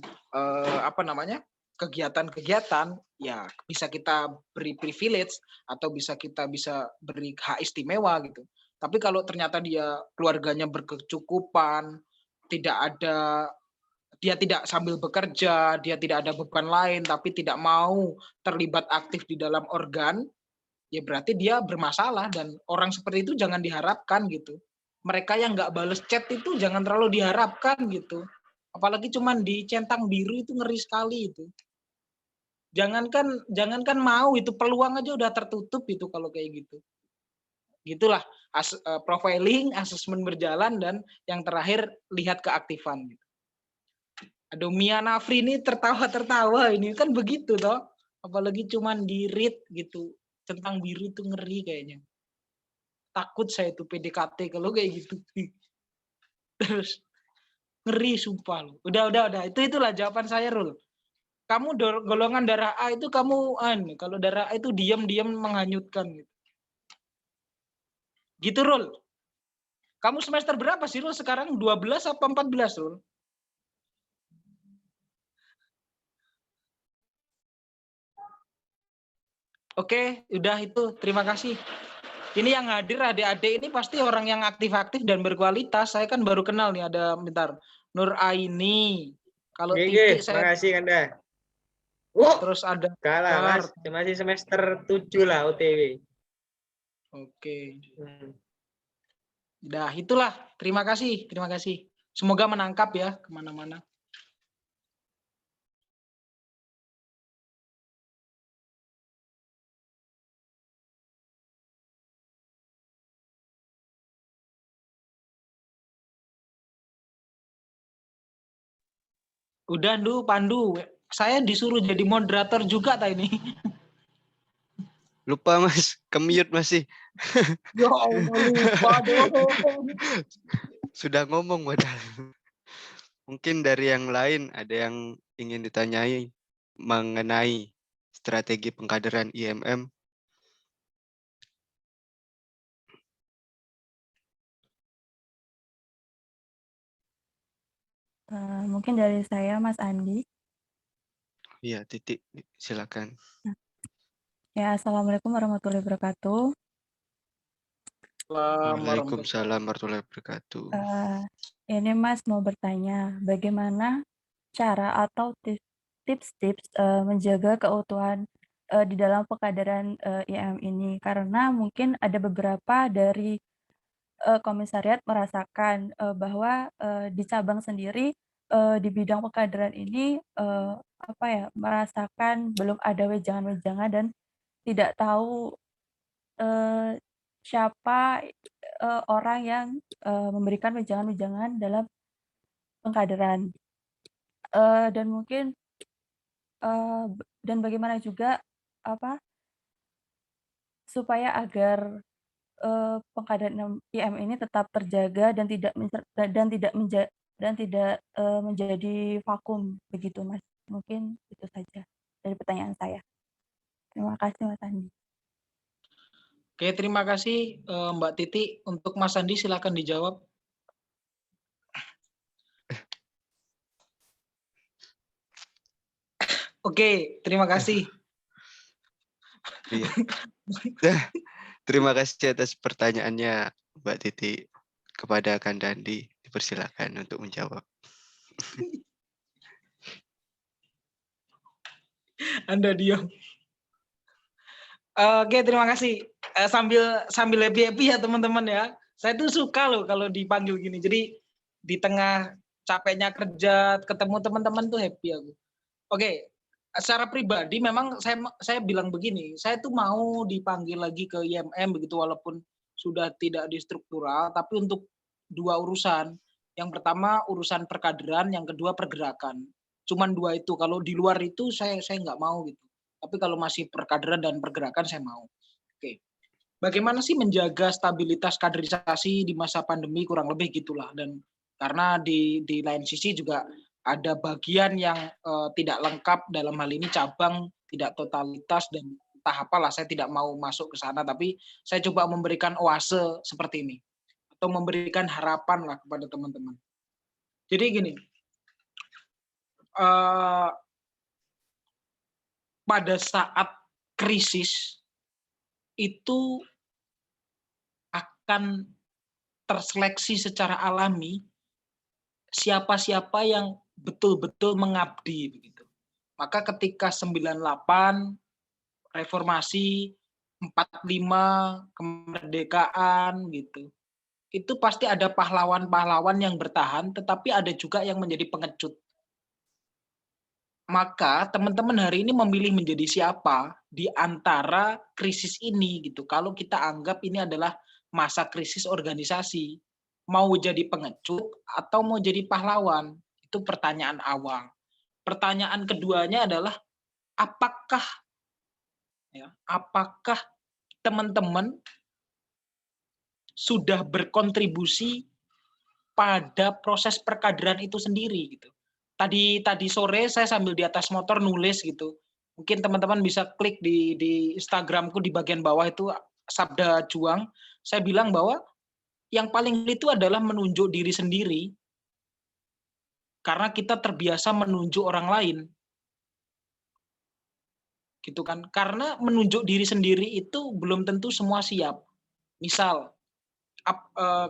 kegiatan-kegiatan, ya bisa kita beri privilege atau kita bisa beri hak istimewa gitu. Tapi kalau ternyata dia keluarganya berkecukupan, dia tidak sambil bekerja, dia tidak ada beban lain, tapi tidak mau terlibat aktif di dalam organ, ya berarti dia bermasalah. Dan orang seperti itu jangan diharapkan gitu. Mereka yang nggak bales chat itu jangan terlalu diharapkan gitu. Apalagi cuman dicentang biru itu ngeri sekali itu. Jangankan mau, itu peluang aja udah tertutup itu kalau kayak gitu. Gitulah profiling, asesmen berjalan, dan yang terakhir lihat keaktifan gitu. Aduh, Mia Nafri ini tertawa ini kan begitu toh, apalagi cuman di read gitu, centang biru itu ngeri kayaknya. Takut saya itu PDKT kalau kayak gitu. Terus ngeri sumpah lu. Udah, itulah jawaban saya, Rul. Kamu golongan darah A itu kamu kalau darah A itu diam-diam menghanyutkan gitu. Gitu, Rul. Kamu semester berapa sih, Rul? Sekarang 12 apa 14, Rul? Oke, udah itu. Terima kasih. Ini yang hadir adik-adik ini pasti orang yang aktif-aktif dan berkualitas. Saya kan baru kenal nih, ada bentar Nur Aini. Kalau Titik saya makasih Anda. Terus ada kalah Mas, masih semester 7 lah OTW. Oke. Udah, itulah. Terima kasih. Semoga menangkap ya kemana-mana. Udah, Pandu. Saya disuruh jadi moderator juga tadi ini. Lupa Mas, ke-mute masih. Ya Allah, lupa dong. Sudah ngomong padahal. Mungkin dari yang lain ada yang ingin ditanyai mengenai strategi pengkaderan IMM. Mungkin dari saya, Mas Andi. Iya, Titik, silakan. Ya, Assalamualaikum warahmatullahi wabarakatuh. Waalaikumsalam warahmatullahi wabarakatuh. Ini Mas mau bertanya, bagaimana cara atau tips-tips menjaga keutuhan di dalam pengkaderan IMM ini? Karena mungkin ada beberapa dari komisariat merasakan bahwa di cabang sendiri di bidang pengkaderan ini merasakan belum ada wejangan-wejangan dan tidak tahu siapa orang yang memberikan wejangan-wejangan dalam pengkaderan. Dan mungkin dan bagaimana juga supaya agar pengkaderan IM ini tetap terjaga dan tidak menjadi vakum begitu, Mas. Mungkin itu saja dari pertanyaan saya. Terima kasih, Mas Andi. Oke, terima kasih Mbak Titi. Untuk Mas Andi silakan dijawab. Oke, terima kasih. Iya. Terima kasih atas pertanyaannya Mbak Titi. Kepada Kang Dandi, dipersilakan untuk menjawab. Anda diam. Oke, terima kasih. Sambil happy ya teman-teman ya. Saya tuh suka loh kalau dipanggil gini. Jadi di tengah capeknya kerja, ketemu teman-teman tuh happy aku. Oke, secara pribadi memang saya bilang begini, saya tuh mau dipanggil lagi ke IMM begitu walaupun sudah tidak di struktural, tapi untuk 2 urusan. Yang pertama urusan perkaderan, yang kedua pergerakan. Cuman 2 itu. Kalau di luar itu saya nggak mau gitu. Tapi kalau masih perkaderan dan pergerakan saya mau. Oke. Bagaimana sih menjaga stabilitas kaderisasi di masa pandemi, kurang lebih gitulah. Dan karena di lain sisi juga ada bagian yang tidak lengkap, dalam hal ini cabang tidak totalitas dan entah apalah, saya tidak mau masuk ke sana, tapi saya coba memberikan oase seperti ini atau memberikan harapan lah kepada teman-teman. Jadi gini, pada saat krisis itu akan terseleksi secara alami siapa-siapa yang betul-betul mengabdi begitu. Maka ketika 98 reformasi, 45 kemerdekaan gitu. Itu pasti ada pahlawan-pahlawan yang bertahan, tetapi ada juga yang menjadi pengecut. Maka teman-teman hari ini memilih menjadi siapa di antara krisis ini gitu. Kalau kita anggap ini adalah masa krisis organisasi, mau jadi pengecut atau mau jadi pahlawan, itu pertanyaan awal. Pertanyaan keduanya adalah apakah teman-teman sudah berkontribusi pada proses perkaderan itu sendiri gitu. Tadi sore saya sambil di atas motor nulis gitu. Mungkin teman-teman bisa klik di Instagramku di bagian bawah itu Sabda Juang. Saya bilang bahwa yang paling itu adalah menunjuk diri sendiri. Karena kita terbiasa menunjuk orang lain. Gitu kan? Karena menunjuk diri sendiri itu belum tentu semua siap. Misal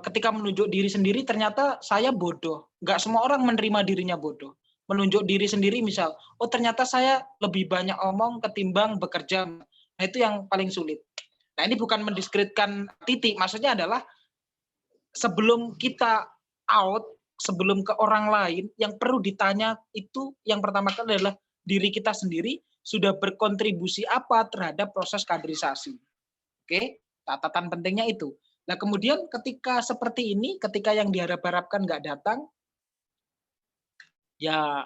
ketika menunjuk diri sendiri ternyata saya bodoh. Nggak semua orang menerima dirinya bodoh. Menunjuk diri sendiri misal, oh ternyata saya lebih banyak omong ketimbang bekerja. Nah itu yang paling sulit. Nah ini bukan mendiskreditkan Titi, maksudnya adalah sebelum kita out, sebelum ke orang lain, yang perlu ditanya itu yang pertama kali adalah diri kita sendiri sudah berkontribusi apa terhadap proses kaderisasi. Oke, catatan pentingnya itu. Nah kemudian ketika seperti ini, ketika yang diharap-harapkan nggak datang, ya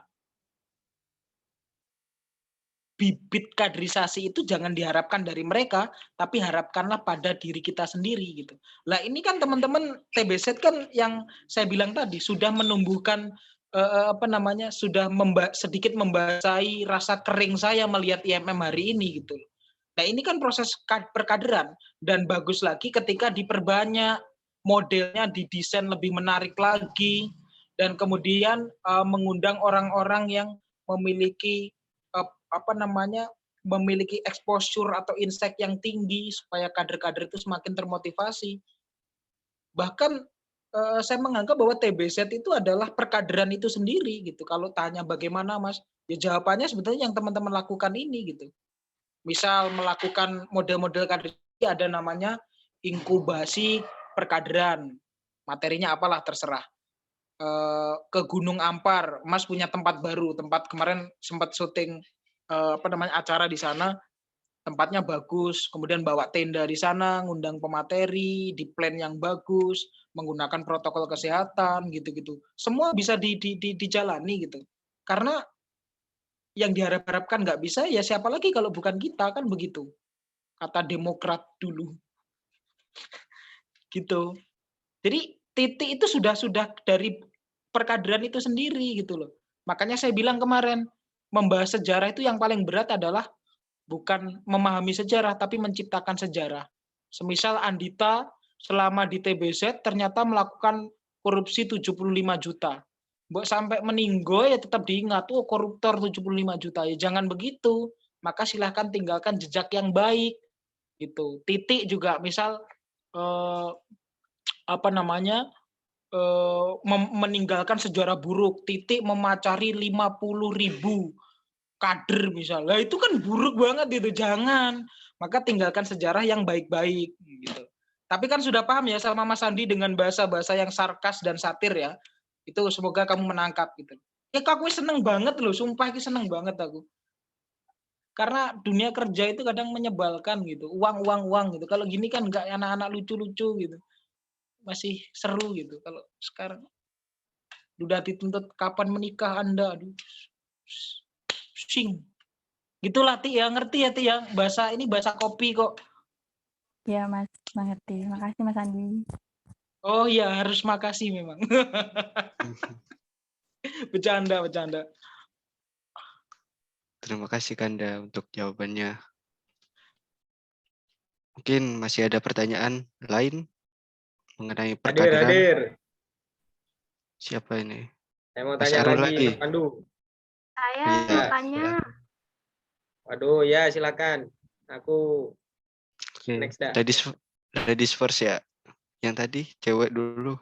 bibit kaderisasi itu jangan diharapkan dari mereka, tapi harapkanlah pada diri kita sendiri gitu. Lah ini kan teman-teman TBZ kan yang saya bilang tadi sudah menumbuhkan sudah sedikit membasahi rasa kering saya melihat IMM hari ini gitu. Nah ini kan proses perkaderan dan bagus lagi ketika diperbanyak modelnya, didesain lebih menarik lagi dan kemudian mengundang orang-orang yang memiliki memiliki exposure atau insight yang tinggi supaya kader-kader itu semakin termotivasi. Bahkan saya menganggap bahwa TBZ itu adalah perkaderan itu sendiri gitu. Kalau tanya bagaimana Mas, ya jawabannya sebetulnya yang teman-teman lakukan ini gitu. Misal melakukan model-model kader, ada namanya inkubasi perkaderan. Materinya apalah terserah. Ke Gunung Ampar, Mas punya tempat baru, tempat kemarin sempat syuting acara di sana, tempatnya bagus, kemudian bawa tenda di sana, ngundang pemateri, di plan yang bagus, menggunakan protokol kesehatan, gitu-gitu. Semua bisa dijalani gitu. Karena yang diharap-harapkan nggak bisa, ya siapa lagi kalau bukan kita, kan begitu. kata Demokrat dulu. Gitu. Jadi titik itu sudah dari perkaderan itu sendiri gitu loh. Makanya saya bilang kemarin, membahas sejarah itu yang paling berat adalah bukan memahami sejarah, tapi menciptakan sejarah. Semisal Andita selama di TBZ ternyata melakukan korupsi 75 juta. Mbok sampai meninggal ya tetap diingat, oh koruptor 75 juta. Ya jangan begitu. Maka silahkan tinggalkan jejak yang baik. Gitu. Titik juga misal meninggalkan sejarah buruk. Titik memacari 50.000 kader misalnya. Itu kan buruk banget itu. Jangan. Maka tinggalkan sejarah yang baik-baik gitu. Tapi kan sudah paham ya sama Mas Andi dengan bahasa-bahasa yang sarkas dan satir ya. Itu semoga kamu menangkap gitu. Ya aku seneng banget loh, sumpah aku seneng banget aku. Karena dunia kerja itu kadang menyebalkan gitu. Uang gitu. Kalau gini kan enggak, anak-anak lucu-lucu gitu. Masih seru gitu. Kalau sekarang udah dituntut kapan menikah Anda, aduh. Pusing. Gitulah Ti ya, ngerti ya Ti ya. Bahasa ini bahasa kopi kok. Ya Mas, mengerti. Makasih Mas Andi. Oh iya, harus makasih memang. Bercanda. Terima kasih Kanda untuk jawabannya. Mungkin masih ada pertanyaan lain mengenai perkaderan. Hadir. Siapa ini? Saya mau Mas tanya Arul lagi, lagi. Pandu. Saya Iya, mau tanya. silakan. Waduh, ya silakan. Aku Oke, next dah. ladies first ya. Yang tadi cewek dulu.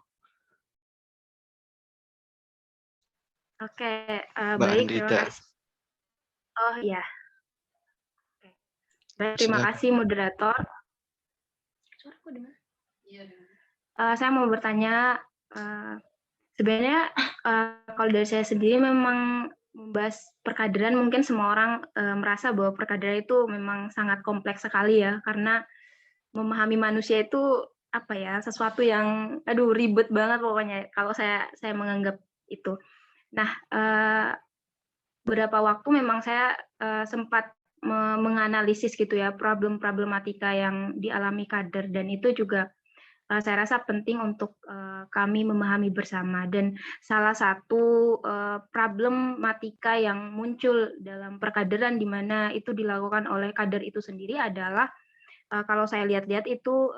Oke, Mbak baik, terima Andita. kasih. Oh iya. Oke. Baik, terima Silakan. kasih moderator. Suaraku dengar? Iya, dengar. Saya mau bertanya, sebenarnya kalau dari saya sendiri memang membahas perkaderan, mungkin semua orang merasa bahwa perkaderan itu memang sangat kompleks sekali ya, karena memahami manusia itu apa ya, sesuatu yang ribet banget pokoknya kalau saya menganggap itu. Nah, beberapa waktu memang saya sempat menganalisis gitu ya problematika yang dialami kader, dan itu juga saya rasa penting untuk kami memahami bersama. Dan salah satu problematika yang muncul dalam perkaderan di mana itu dilakukan oleh kader itu sendiri adalah kalau saya lihat-lihat itu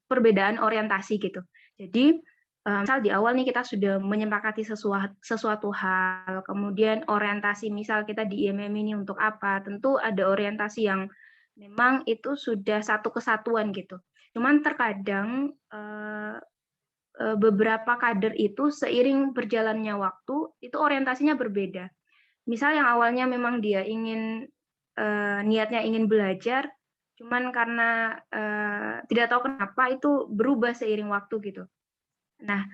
perbedaan orientasi gitu. Jadi misal di awal nih kita sudah menyepakati sesuatu hal, kemudian orientasi misal kita di IMM ini untuk apa, tentu ada orientasi yang memang itu sudah satu kesatuan gitu. Cuman terkadang beberapa kader itu seiring berjalannya waktu itu orientasinya berbeda. Misal yang awalnya memang dia niatnya ingin belajar, cuman karena tidak tahu kenapa itu berubah seiring waktu gitu. Nah,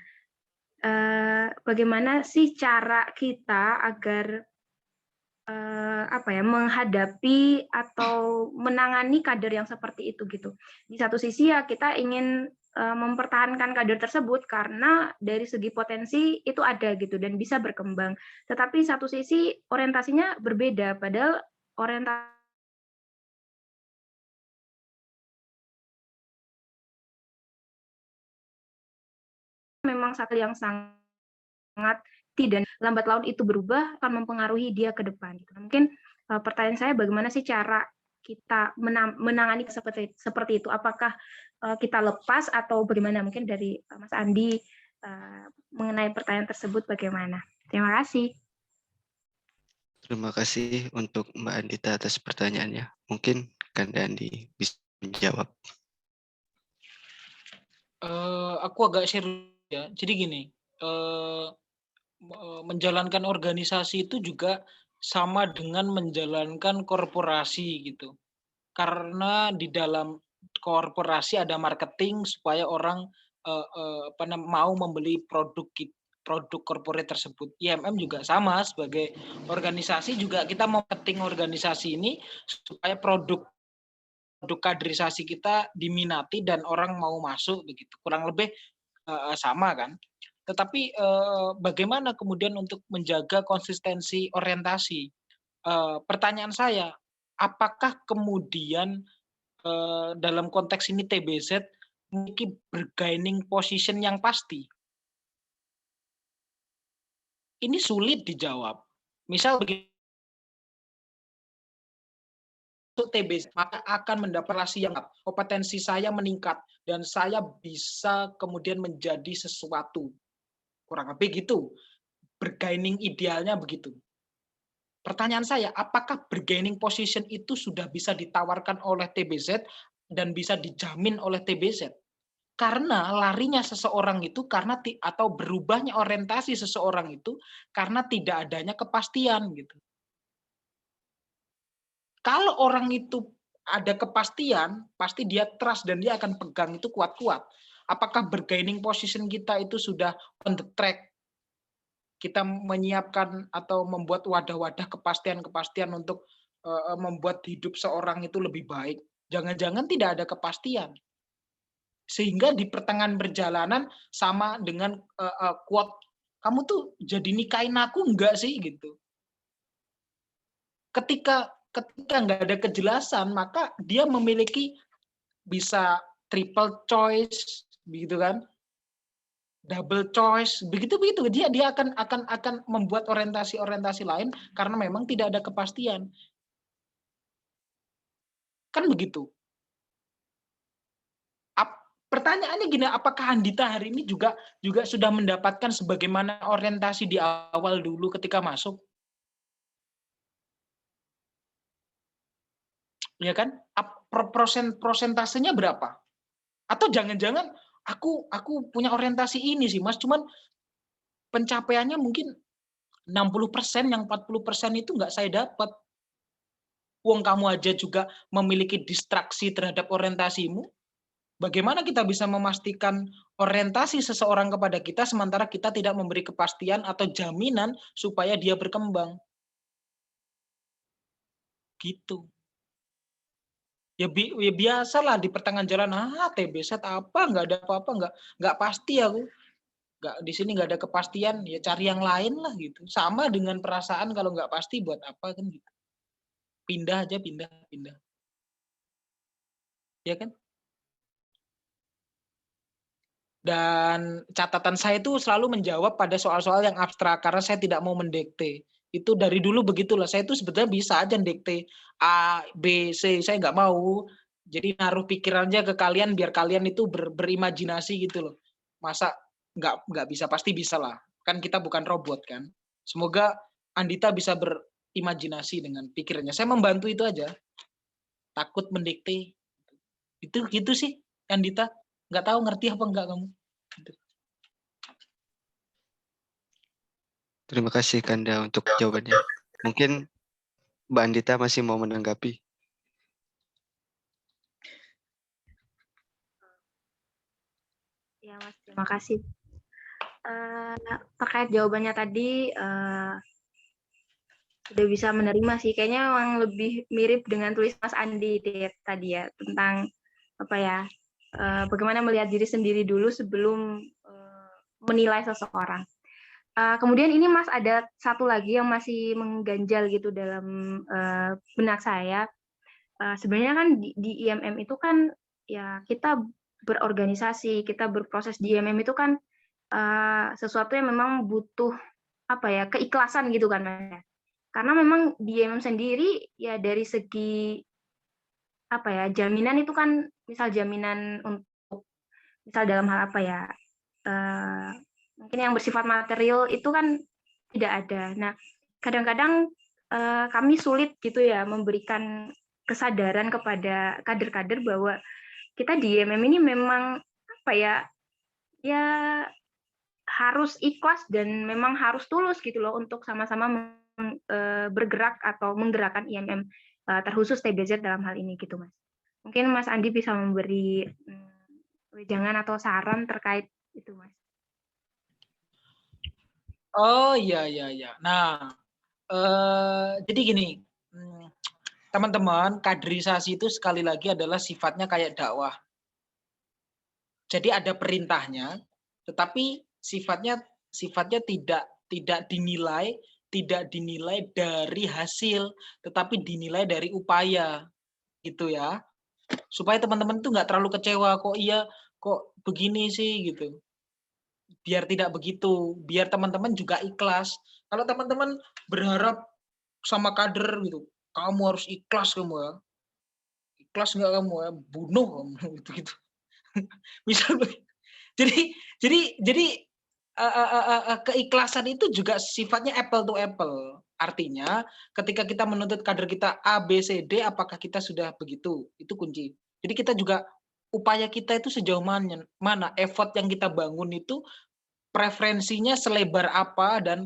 bagaimana sih cara kita agar menghadapi atau menangani kader yang seperti itu gitu. Di satu sisi ya kita ingin mempertahankan kader tersebut karena dari segi potensi itu ada gitu dan bisa berkembang. Tetapi satu sisi orientasinya berbeda, padahal orientasi memang satu yang sangat dan lambat laun itu berubah akan mempengaruhi dia ke depan. Mungkin pertanyaan saya, bagaimana sih cara kita menangani seperti itu? Apakah kita lepas atau bagaimana? Mungkin dari Mas Andi mengenai pertanyaan tersebut bagaimana? Terima kasih. Terima kasih untuk Mbak Andita atas pertanyaannya. Mungkin Kanda Andi bisa menjawab. Aku agak serius ya. Jadi gini, menjalankan organisasi itu juga sama dengan menjalankan korporasi gitu. Karena di dalam korporasi ada marketing supaya orang mau membeli produk corporate tersebut. IMM juga sama, sebagai organisasi juga kita marketing organisasi ini supaya produk kaderisasi kita diminati dan orang mau masuk begitu. Kurang lebih sama kan. Tetapi bagaimana kemudian untuk menjaga konsistensi orientasi? Pertanyaan saya, apakah kemudian dalam konteks ini TBZ memiliki bargaining position yang pasti? Ini sulit dijawab. Misal begitu TBZ, maka akan mendapat relasi yang kompetensi saya meningkat dan saya bisa kemudian menjadi sesuatu. Kurang lebih gitu. Bargaining idealnya begitu. Pertanyaan saya, apakah bargaining position itu sudah bisa ditawarkan oleh TBZ dan bisa dijamin oleh TBZ? Karena larinya seseorang itu atau berubahnya orientasi seseorang itu karena tidak adanya kepastian gitu. Kalau orang itu ada kepastian, pasti dia trust dan dia akan pegang itu kuat-kuat. Apakah bargaining position kita itu sudah on the track? Kita menyiapkan atau membuat wadah-wadah kepastian-kepastian untuk membuat hidup seorang itu lebih baik. Jangan-jangan tidak ada kepastian. Sehingga di pertengahan perjalanan sama dengan quote, kamu tuh jadi nikahin aku enggak sih gitu. Ketika nggak ada kejelasan, maka dia memiliki bisa triple choice, begitu kan? Double choice, begitu dia akan membuat orientasi lain karena memang tidak ada kepastian, kan begitu. Pertanyaannya gini, apakah Andita hari ini juga sudah mendapatkan sebagaimana orientasi di awal dulu ketika masuk, ya kan? Prosentasenya berapa? Atau jangan-jangan aku punya orientasi ini sih Mas, cuman pencapaiannya mungkin 60%, yang 40% itu nggak saya dapat. Wong kamu aja juga memiliki distraksi terhadap orientasimu. Bagaimana kita bisa memastikan orientasi seseorang kepada kita sementara kita tidak memberi kepastian atau jaminan supaya dia berkembang? Gitu. Ya biasalah di pertengahan jalan, TBZ apa, nggak ada apa-apa, nggak pasti aku. Di sini nggak ada kepastian, ya cari yang lain lah gitu. Sama dengan perasaan, kalau nggak pasti buat apa kan gitu. Pindah aja, pindah. Ya kan? Dan catatan saya itu selalu menjawab pada soal-soal yang abstrak karena saya tidak mau mendikte. Itu dari dulu begitulah. Saya itu sebetulnya bisa aja dikte A, B, C, saya nggak mau. Jadi naruh pikirannya ke kalian biar kalian itu berimajinasi gitu loh. Masa nggak bisa, pasti bisa lah. Kan kita bukan robot kan. Semoga Andita bisa berimajinasi dengan pikirannya. Saya membantu itu aja. Takut mendikte. Itu gitu sih Andita. Nggak tahu ngerti apa enggak kamu. Terima kasih Kanda untuk jawabannya. Mungkin Mbak Andita masih mau menanggapi. Ya Mas, terima kasih. Terkait jawabannya tadi, sudah bisa menerima sih. Kayaknya memang lebih mirip dengan tulis Mas Andi tadi ya, tentang apa ya, bagaimana melihat diri sendiri dulu sebelum menilai seseorang. Kemudian ini Mas ada satu lagi yang masih mengganjal gitu dalam benak saya. Sebenarnya kan di IMM itu kan ya kita berorganisasi, kita berproses di IMM itu kan sesuatu yang memang butuh apa ya, keikhlasan gitu kan Mas. Karena memang di IMM sendiri ya dari segi apa ya, jaminan itu kan misal jaminan untuk misal dalam hal apa ya, mungkin yang bersifat material itu kan tidak ada. Nah, kadang-kadang kami sulit gitu ya memberikan kesadaran kepada kader-kader bahwa kita di IMM ini memang apa ya, ya harus ikhlas dan memang harus tulus gitu loh untuk sama-sama bergerak atau menggerakkan IMM, terkhusus TBZ dalam hal ini gitu Mas. Mungkin Mas Andi bisa memberi wejangan atau saran terkait itu Mas. Oh iya. Nah, jadi gini, teman-teman, kaderisasi itu sekali lagi adalah sifatnya kayak dakwah. Jadi ada perintahnya, tetapi sifatnya tidak dinilai tidak dinilai dari hasil, tetapi dinilai dari upaya, gitu ya. Supaya teman-teman tuh nggak terlalu kecewa, kok begini sih gitu. Biar tidak begitu, biar teman-teman juga ikhlas. Kalau teman-teman berharap sama kader gitu, kamu harus ikhlas kamu ya. Ikhlas nggak kamu ya, bunuh kamu gitu-gitu. Misal jadi keikhlasan itu juga sifatnya apple to apple. Artinya ketika kita menuntut kader kita A, B, C, D, apakah kita sudah begitu? Itu kunci. Jadi kita juga upaya kita itu sejauh mana effort yang kita bangun itu preferensinya selebar apa dan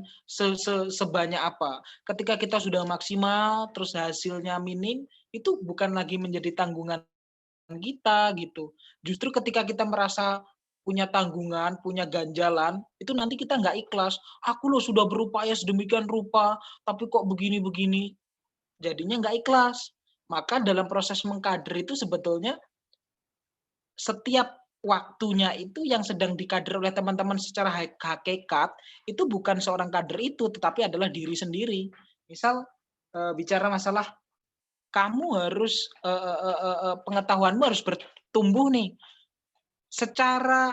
sebanyak apa. Ketika kita sudah maksimal terus hasilnya minim, itu bukan lagi menjadi tanggungan kita gitu. Justru ketika kita merasa punya tanggungan, punya ganjalan, itu nanti kita nggak ikhlas. Aku loh sudah berupaya sedemikian rupa, tapi kok begini-begini. Jadinya nggak ikhlas. Maka dalam proses mengkader itu sebetulnya setiap waktunya itu yang sedang dikader oleh teman-teman secara hakikat, itu bukan seorang kader itu, tetapi adalah diri sendiri. Misal bicara masalah kamu harus pengetahuanmu harus bertumbuh nih. Secara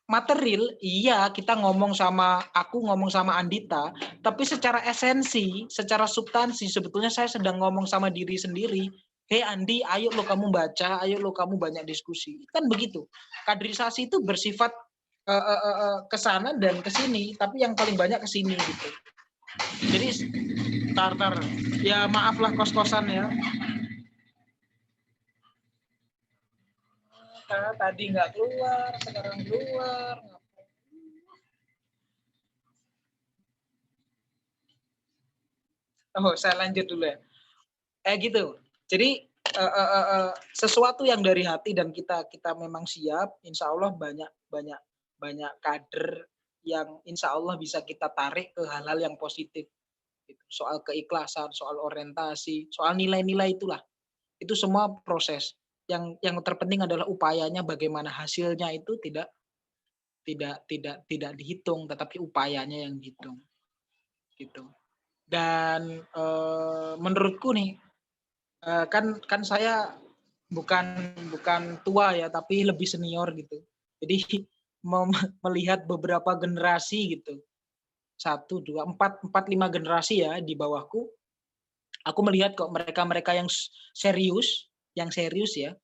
material, iya kita ngomong sama Andita, tapi secara esensi, secara substansi sebetulnya saya sedang ngomong sama diri sendiri. Hei Andi, ayo lo kamu baca, ayo lo kamu banyak diskusi. Kan begitu. Kaderisasi itu bersifat ke sana dan ke sini, tapi yang paling banyak ke sini gitu. Jadi tar. Ya maaflah kos-kosan ya. Tadi nggak keluar, sekarang keluar. Oh, saya lanjut dulu ya. Gitu. Jadi sesuatu yang dari hati dan kita memang siap, insya Allah banyak kader yang insya Allah bisa kita tarik ke hal-hal yang positif. Soal keikhlasan, soal orientasi, soal nilai-nilai itulah. Itu semua proses. Yang terpenting adalah upayanya, bagaimana hasilnya itu tidak dihitung, tetapi upayanya yang dihitung. Gitu. Dan menurutku nih, kan saya bukan tua ya, tapi lebih senior gitu. Jadi melihat beberapa generasi gitu, 1, 2, 4, 5 generasi ya di bawahku, aku melihat kok mereka yang serius ya,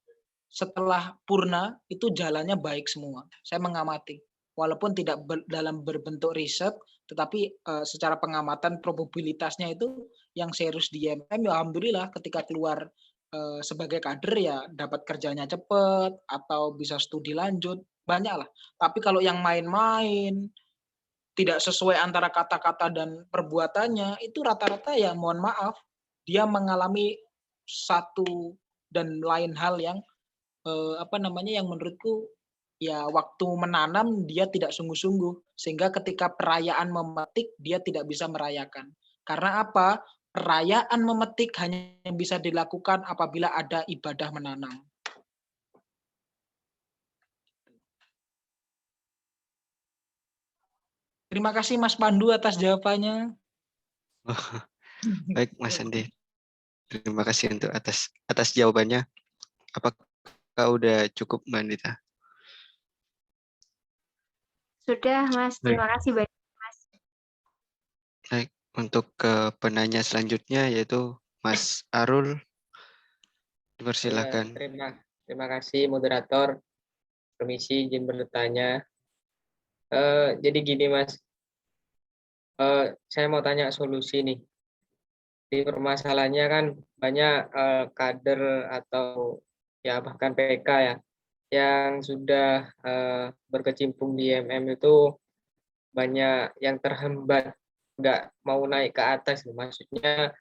setelah purna itu jalannya baik semua. Saya mengamati, walaupun tidak dalam berbentuk riset, tetapi secara pengamatan probabilitasnya itu yang serius di IMM, ya alhamdulillah ketika keluar sebagai kader ya dapat kerjanya cepat atau bisa studi lanjut, banyak lah. Tapi kalau yang main-main, tidak sesuai antara kata-kata dan perbuatannya, itu rata-rata ya mohon maaf, dia mengalami satu dan lain hal yang yang menurutku ya waktu menanam dia tidak sungguh-sungguh, sehingga ketika perayaan memetik dia tidak bisa merayakan. Karena apa? Perayaan memetik hanya bisa dilakukan apabila ada ibadah menanam. Terima kasih Mas Pandu atas jawabannya. Baik Mas Andi, terima kasih untuk atas jawabannya. Apakah udah cukup Mbak Andita? Sudah Mas, terima kasih banyak Mas. Baik, untuk ke penanya selanjutnya yaitu Mas Arul, dipersilakan. Terima kasih moderator. Permisi izin bertanya. Jadi gini Mas, saya mau tanya solusi nih. Di permasalahannya kan banyak kader atau ya bahkan PK ya yang sudah berkecimpung di IMM itu banyak yang terhambat, nggak mau naik ke atas, maksudnya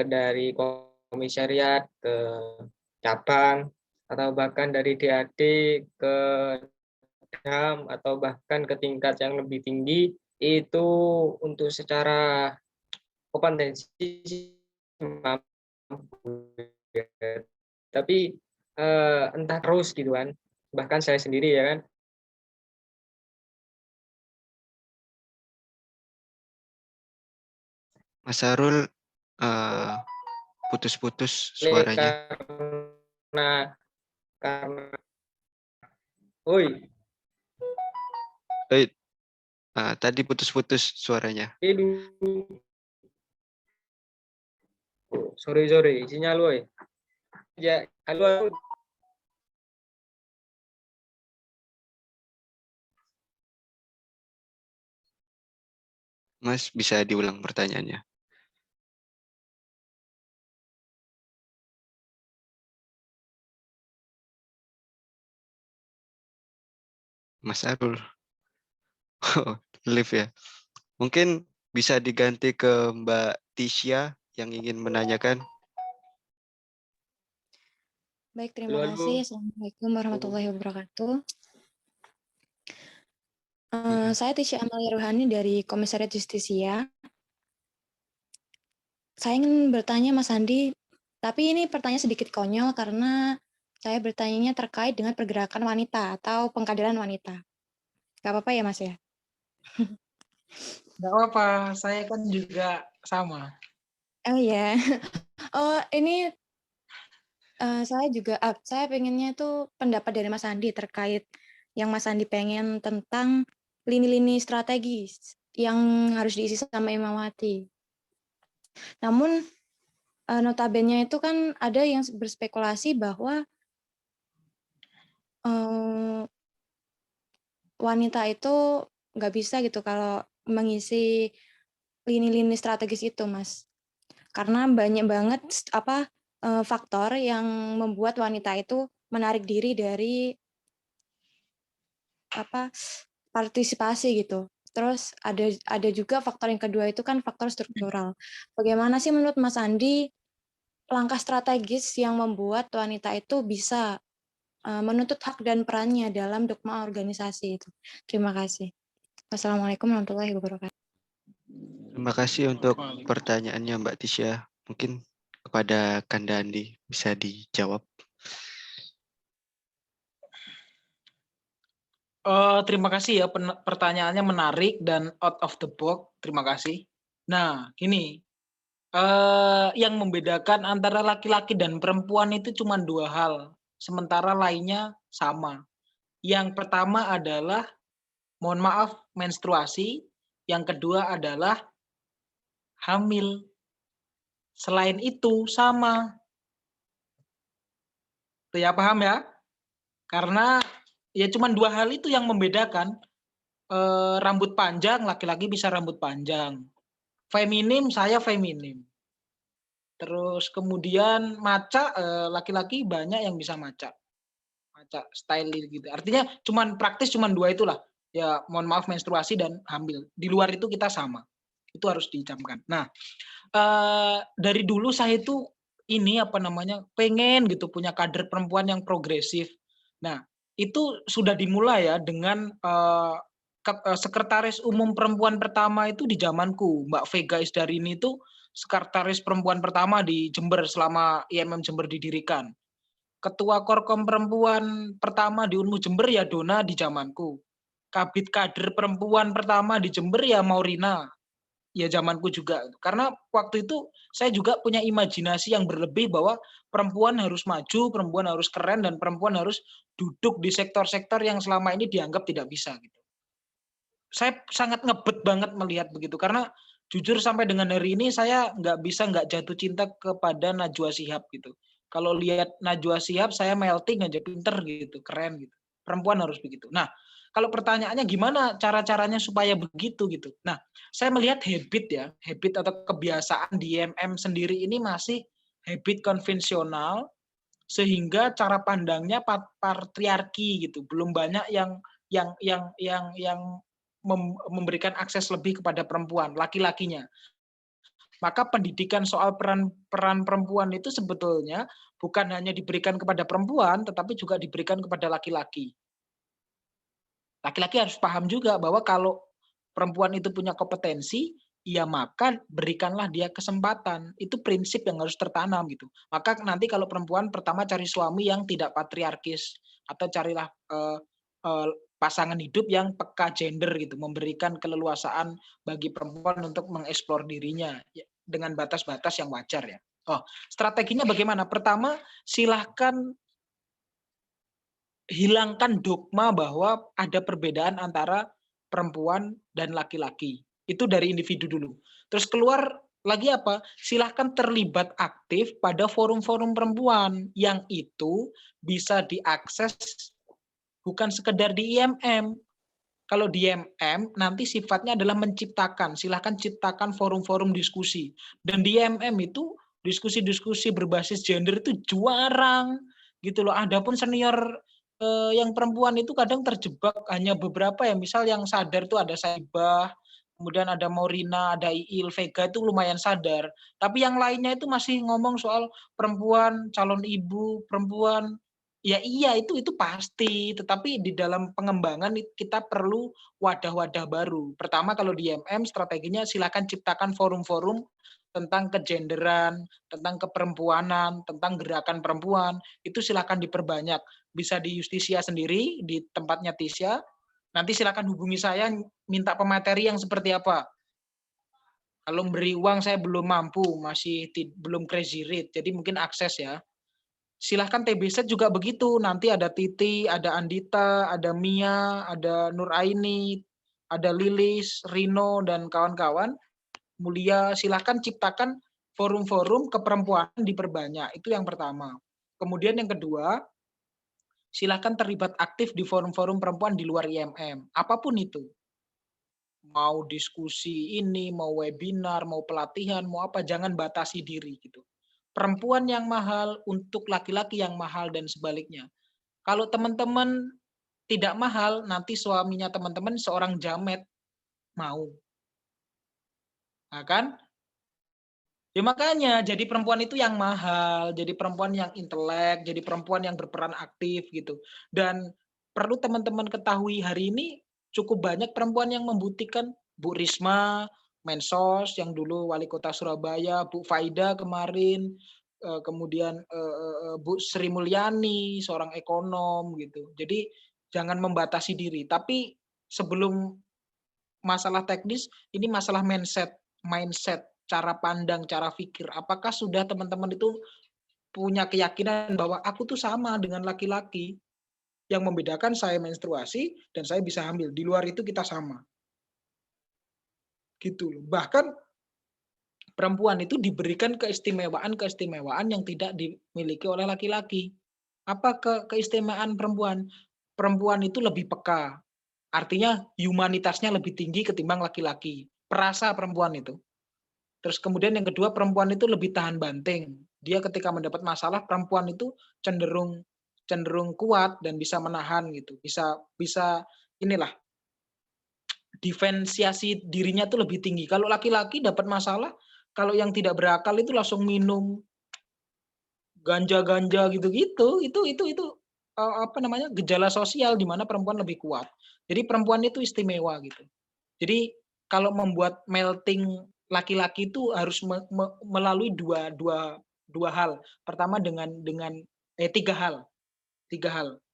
dari komisariat ke cabang atau bahkan dari DAD ke DAM atau bahkan ke tingkat yang lebih tinggi, itu untuk secara kompetensi mampu, tapi entah terus gitu kan, bahkan saya sendiri ya kan Mas Sarul putus-putus Ini suaranya. karena oi, Tadi putus-putus suaranya. ini sorry sinyal oi. Ya, halo. Mas bisa diulang pertanyaannya. Mas Sarul. Live ya. Mungkin bisa diganti ke Mbak Tisha yang ingin menanyakan. Baik, terima Halo. kasih. Assalamualaikum warahmatullahi wabarakatuh. Saya Tisha Amalia Ruhani dari Komisariat Justisia. Saya ingin bertanya Mas Andi, tapi ini pertanyaan sedikit konyol karena saya bertanyanya terkait dengan pergerakan wanita atau pengkaderan wanita. Gak apa-apa ya Mas ya? Nggak apa-apa, saya kan juga sama. Oh ya, oh ini saya pengennya itu pendapat dari Mas Andi terkait yang Mas Andi pengen tentang lini-lini strategis yang harus diisi sama Imamawati. Namun notabene itu kan ada yang berspekulasi bahwa wanita itu nggak bisa gitu kalau mengisi lini-lini strategis itu, Mas. Karena banyak banget faktor yang membuat wanita itu menarik diri dari partisipasi gitu. Terus ada juga faktor yang kedua itu kan faktor struktural. Bagaimana sih menurut Mas Andi langkah strategis yang membuat wanita itu bisa menuntut hak dan perannya dalam dogma organisasi itu? Terima kasih. Wassalamualaikum warahmatullahi wabarakatuh. Terima kasih untuk pertanyaannya Mbak Tisha. Mungkin kepada Kanda Andi bisa dijawab. Terima kasih ya, pertanyaannya menarik dan out of the box. Terima kasih. Nah, gini, yang membedakan antara laki-laki dan perempuan itu cuma 2 hal, sementara lainnya sama. Yang pertama adalah, mohon maaf, menstruasi. Yang kedua adalah hamil. Selain itu sama. Tuh ya, paham ya? Karena ya cuma 2 hal itu yang membedakan. Rambut panjang, laki-laki bisa rambut panjang. Feminim, saya feminim. Terus kemudian maca, laki-laki banyak yang bisa maca. Maca style gitu. Artinya praktis cuman 2 itulah. Ya mohon maaf, menstruasi dan hamil. Di luar itu kita sama. Itu harus dicamkan. Nah, dari dulu saya itu pengen gitu punya kader perempuan yang progresif. Nah, itu sudah dimulai ya dengan sekretaris umum perempuan pertama itu di zamanku, Mbak Vega Isdarini itu sekretaris perempuan pertama di Jember selama IMM Jember didirikan. Ketua Korkom perempuan pertama di Unmu Jember ya Dona di zamanku. Kabid kader perempuan pertama di Jember ya Maurina. Ya zamanku juga. Karena waktu itu saya juga punya imajinasi yang berlebih bahwa perempuan harus maju, perempuan harus keren, dan perempuan harus duduk di sektor-sektor yang selama ini dianggap tidak bisa gitu. Saya sangat ngebet banget melihat begitu, karena jujur sampai dengan hari ini saya nggak jatuh cinta kepada Najwa Shihab gitu. Kalau lihat Najwa Shihab saya melting aja, pinter gitu, keren gitu. Perempuan harus begitu. Nah, kalau pertanyaannya gimana cara-caranya supaya begitu gitu. Nah, saya melihat habit atau kebiasaan di IMM sendiri ini masih habit konvensional, sehingga cara pandangnya patriarki gitu. Belum banyak yang memberikan akses lebih kepada perempuan, laki-lakinya. Maka pendidikan soal peran perempuan itu sebetulnya bukan hanya diberikan kepada perempuan, tetapi juga diberikan kepada laki-laki. Laki-laki harus paham juga bahwa kalau perempuan itu punya kompetensi, ya maka berikanlah dia kesempatan. Itu prinsip yang harus tertanam gitu. Maka nanti kalau perempuan pertama cari suami yang tidak patriarkis, atau carilah pasangan hidup yang peka gender gitu, memberikan keleluasaan bagi perempuan untuk mengeksplor dirinya. dengan batas-batas yang wajar ya. Oh, strateginya bagaimana? Pertama, silahkan hilangkan dogma bahwa ada perbedaan antara perempuan dan laki-laki. Itu dari individu dulu. Terus keluar lagi apa? Silahkan terlibat aktif pada forum-forum perempuan yang itu bisa diakses bukan sekedar di IMM. Kalau di IMM nanti sifatnya adalah menciptakan. Silahkan ciptakan forum-forum diskusi. Dan di IMM itu diskusi-diskusi berbasis gender itu jarang gitu loh. Adapun senior yang perempuan itu kadang terjebak hanya beberapa ya. Misal yang sadar tuh ada Saibah, kemudian ada Maurina, ada Iil, Vega itu lumayan sadar. Tapi yang lainnya itu masih ngomong soal perempuan, calon ibu, perempuan. Ya iya itu pasti, tetapi di dalam pengembangan kita perlu wadah-wadah baru. Pertama kalau di IMM strateginya silakan ciptakan forum-forum tentang kegenderan, tentang keperempuanan, tentang gerakan perempuan, itu silakan diperbanyak. Bisa di Justisia sendiri, di tempatnya Tisha, nanti silakan hubungi saya, minta pemateri yang seperti apa. Kalau beri uang saya belum mampu, masih belum crazy rich, jadi mungkin akses ya. Silahkan TBZ juga begitu, nanti ada Titi, ada Andita, ada Mia, ada Nur Aini, ada Lilis, Rino, dan kawan-kawan. Mulia, silahkan ciptakan forum-forum keperempuanan diperbanyak. Itu yang pertama. Kemudian yang kedua, silahkan terlibat aktif di forum-forum perempuan di luar IMM. Apapun itu. Mau diskusi ini, mau webinar, mau pelatihan, mau apa, jangan batasi diri gitu. Perempuan yang mahal untuk laki-laki yang mahal dan sebaliknya. Kalau teman-teman tidak mahal, nanti suaminya teman-teman seorang jamet mau. Nah, kan? Ya makanya jadi perempuan itu yang mahal, jadi perempuan yang intelek, jadi perempuan yang berperan aktif gitu. Dan perlu teman-teman ketahui hari ini cukup banyak perempuan yang membuktikan. Bu Risma, Mensos yang dulu wali kota Surabaya, Bu Faida kemarin, kemudian Bu Sri Mulyani seorang ekonom gitu. Jadi jangan membatasi diri. Tapi sebelum masalah teknis, ini masalah mindset, cara pandang, cara pikir. Apakah sudah teman-teman itu punya keyakinan bahwa aku tuh sama dengan laki-laki? Yang membedakan saya menstruasi dan saya bisa hamil. Di luar itu kita sama. Gitu loh. Bahkan perempuan itu diberikan keistimewaan yang tidak dimiliki oleh laki-laki. Apa keistimewaan perempuan? Perempuan itu lebih peka. Artinya humanitasnya lebih tinggi ketimbang laki-laki. Perasa perempuan itu. Terus kemudian yang kedua, perempuan itu lebih tahan banting. Dia ketika mendapat masalah, perempuan itu cenderung kuat dan bisa menahan gitu. Bisa inilah diferensiasi dirinya tuh lebih tinggi. Kalau laki-laki dapat masalah, kalau yang tidak berakal itu langsung minum ganja gitu-gitu. Itu apa namanya? Gejala sosial di mana perempuan lebih kuat. Jadi perempuan itu istimewa gitu. Jadi kalau membuat melting laki-laki itu harus melalui dua hal. Pertama dengan tiga hal.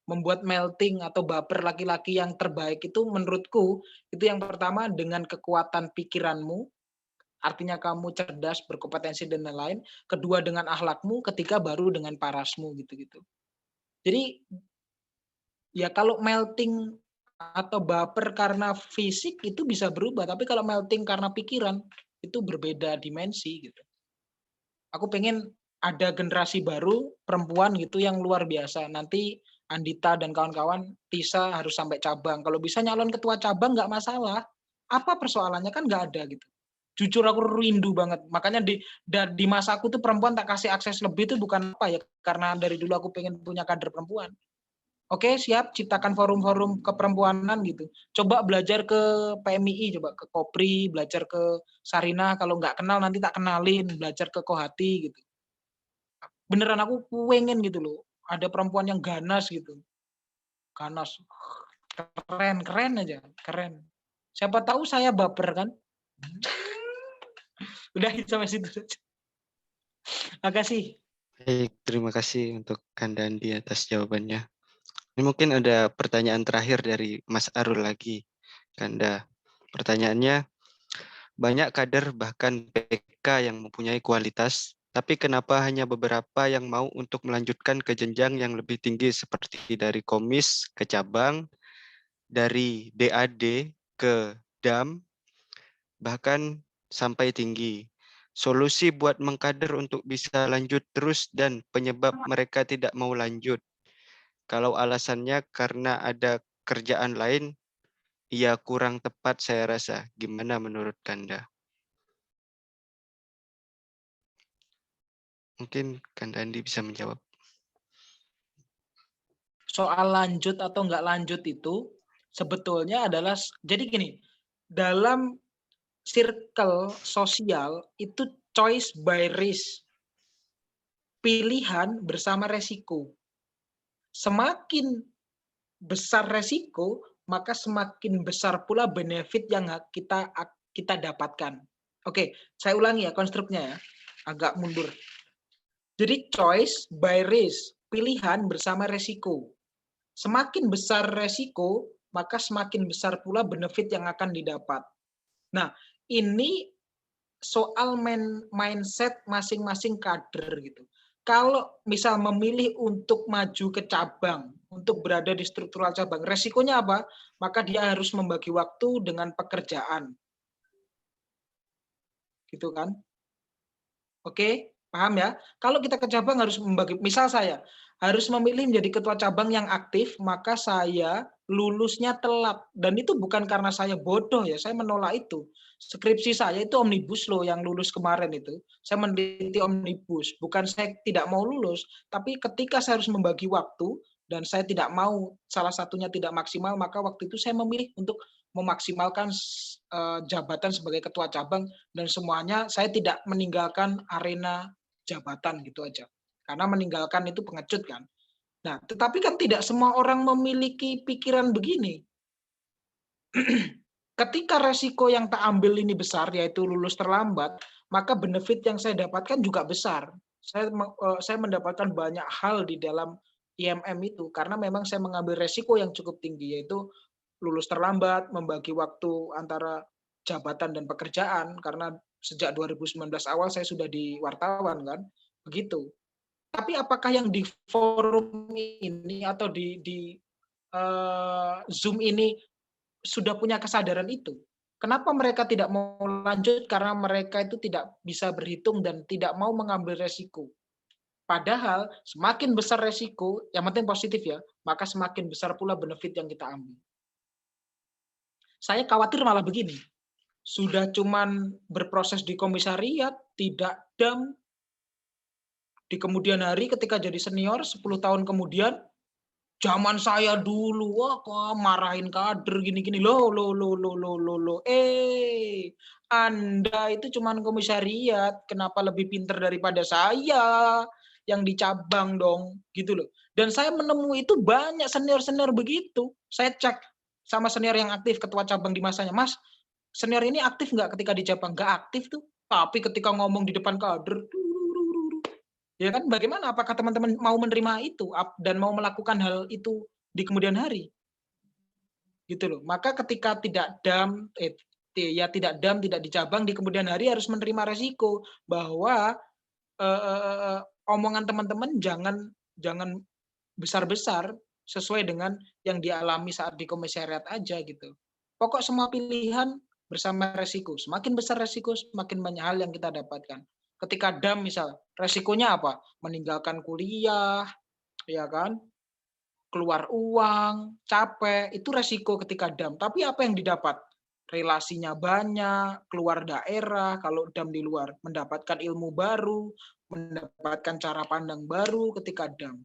Membuat melting atau baper laki-laki yang terbaik itu menurutku itu yang pertama dengan kekuatan pikiranmu, artinya kamu cerdas, berkompetensi dan lain-lain. Kedua dengan akhlakmu, ketiga baru dengan parasmu gitu-gitu. Jadi ya kalau melting atau baper karena fisik itu bisa berubah, tapi kalau melting karena pikiran itu berbeda dimensi gitu. Aku pengen ada generasi baru perempuan gitu yang luar biasa. Nanti Andita dan kawan-kawan Tisha harus sampai cabang. Kalau bisa nyalon ketua cabang nggak masalah. Apa persoalannya kan nggak ada gitu. Jujur aku rindu banget. Makanya di masa aku tuh perempuan tak kasih akses lebih itu bukan apa ya. Karena dari dulu aku pengen punya kader perempuan. Oke, siap, ciptakan forum-forum keperempuanan gitu. Coba belajar ke PMII, coba ke Kopri, belajar ke Sarina. Kalau nggak kenal nanti tak kenalin, belajar ke Kohati gitu. Beneran aku pengen gitu loh. Ada perempuan yang ganas gitu. Ganas. Keren aja, keren. Siapa tahu saya baper kan. Udah sampai situ saja. Makasih. Baik, terima kasih untuk Kandandi atas jawabannya. Ini mungkin ada pertanyaan terakhir dari Mas Arul lagi, Kanda. Pertanyaannya, Banyak kader bahkan PK yang mempunyai kualitas, tapi kenapa hanya beberapa yang mau untuk melanjutkan ke jenjang yang lebih tinggi seperti dari komis ke cabang, dari DAD ke DAM, bahkan sampai tinggi. Solusi buat mengkader untuk bisa lanjut terus dan penyebab mereka tidak mau lanjut. Kalau alasannya karena ada kerjaan lain, ya kurang tepat saya rasa. Gimana menurut Kanda? Mungkin Kanda Andi bisa menjawab. Soal lanjut atau nggak lanjut itu sebetulnya adalah, jadi gini, dalam circle sosial itu choice by risk, pilihan bersama resiko. Semakin besar resiko, maka semakin besar pula benefit yang kita dapatkan. Oke, saya ulangi ya konstruknya ya, agak mundur. Jadi choice by risk, pilihan bersama resiko. Semakin besar resiko, maka semakin besar pula benefit yang akan didapat. Nah, ini soal mindset masing-masing kader gitu. Kalau misal memilih untuk maju ke cabang, untuk berada di struktural cabang, resikonya apa? Maka dia harus membagi waktu dengan pekerjaan. Gitu kan? Oke, paham ya? Kalau kita ke cabang harus membagi, misal saya harus memilih menjadi ketua cabang yang aktif, maka saya lulusnya telat. Dan itu bukan karena saya bodoh ya, saya menolak itu. Skripsi saya itu omnibus loh yang lulus kemarin itu. Saya meneliti omnibus, bukan saya tidak mau lulus, tapi ketika saya harus membagi waktu dan saya tidak mau salah satunya tidak maksimal, maka waktu itu saya memilih untuk memaksimalkan jabatan sebagai ketua cabang dan semuanya saya tidak meninggalkan arena jabatan gitu aja. Karena meninggalkan itu pengecut kan. Nah, tetapi kan tidak semua orang memiliki pikiran begini. Ketika resiko yang tak ambil ini besar, yaitu lulus terlambat, maka benefit yang saya dapatkan juga besar. Saya mendapatkan banyak hal di dalam IMM itu, karena memang saya mengambil resiko yang cukup tinggi, yaitu lulus terlambat, membagi waktu antara jabatan dan pekerjaan, karena sejak 2019 awal saya sudah di wartawan kan, begitu. Tapi apakah yang di forum ini atau di Zoom ini sudah punya kesadaran itu? Kenapa mereka tidak mau lanjut? Karena mereka itu tidak bisa berhitung dan tidak mau mengambil resiko. Padahal semakin besar resiko, yang penting positif ya, maka semakin besar pula benefit yang kita ambil. Saya khawatir malah begini, sudah cuman berproses di komisariat, tidak DAM, di kemudian hari ketika jadi senior 10 tahun kemudian, zaman saya dulu, wah kok marahin kader gini-gini, loh, Anda itu cuman komisariat, kenapa lebih pinter daripada saya yang di cabang dong, gitu loh. Dan saya menemui itu banyak senior-senior begitu, saya cek sama senior yang aktif, ketua cabang di masanya, Mas, senior ini aktif nggak ketika di cabang? Nggak aktif tuh, tapi ketika ngomong di depan kader, ya kan, bagaimana? Apakah teman-teman mau menerima itu dan mau melakukan hal itu di kemudian hari? Gitu loh. Maka ketika tidak DAM, tidak DAM, tidak di cabang, di kemudian hari harus menerima resiko bahwa omongan teman-teman jangan besar-besar sesuai dengan yang dialami saat di komisariat aja gitu. Pokok semua pilihan bersama resiko. Semakin besar resiko, semakin banyak hal yang kita dapatkan. Ketika DAM misal, resikonya apa? Meninggalkan kuliah, ya kan? Keluar uang, capek, itu resiko ketika DAM. Tapi apa yang didapat? Relasinya banyak, keluar daerah, kalau DAM di luar, mendapatkan ilmu baru, mendapatkan cara pandang baru ketika DAM.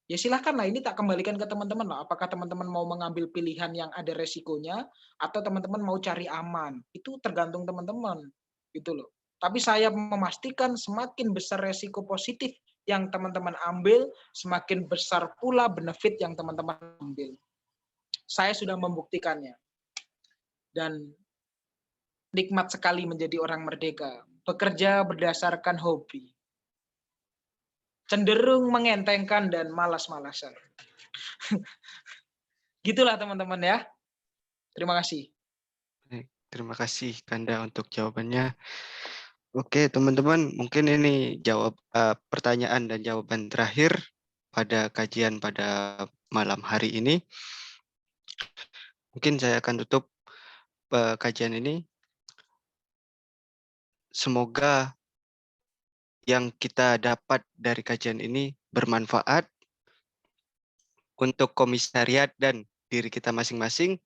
Ya silahkanlah, ini tak kembalikan ke teman-teman lah. Apakah teman-teman mau mengambil pilihan yang ada resikonya, atau teman-teman mau cari aman? Itu tergantung teman-teman, gitu loh. Tapi saya memastikan semakin besar resiko positif yang teman-teman ambil, semakin besar pula benefit yang teman-teman ambil. Saya sudah membuktikannya. Dan nikmat sekali menjadi orang merdeka. Bekerja berdasarkan hobi. Cenderung mengentengkan dan malas-malasan. Gitulah teman-teman ya. Terima kasih. Terima kasih Kanda untuk jawabannya. Oke, teman-teman, mungkin ini pertanyaan dan jawaban terakhir pada kajian pada malam hari ini. Mungkin saya akan tutup kajian ini. Semoga yang kita dapat dari kajian ini bermanfaat untuk komisariat dan diri kita masing-masing.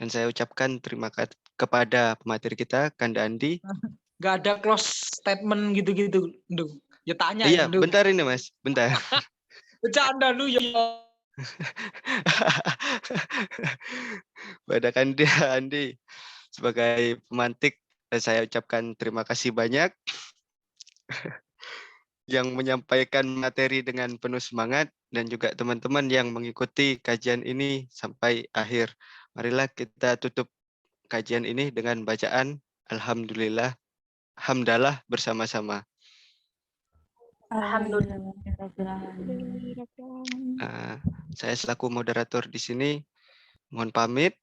Dan saya ucapkan terima kasih kepada pemateri kita, Kanda Andi. Nggak ada close statement gitu-gitu, Ndung. Ya tanya Iya, ya, Ndung. bentar ini Mas, bentar. Bercanda lu ya. Pada Kanda Andi sebagai pemantik, saya ucapkan terima kasih banyak yang menyampaikan materi dengan penuh semangat dan juga teman-teman yang mengikuti kajian ini sampai akhir. Marilah kita tutup kajian ini dengan bacaan Alhamdulillah, Hamdalah bersama-sama. Saya selaku moderator di sini mohon pamit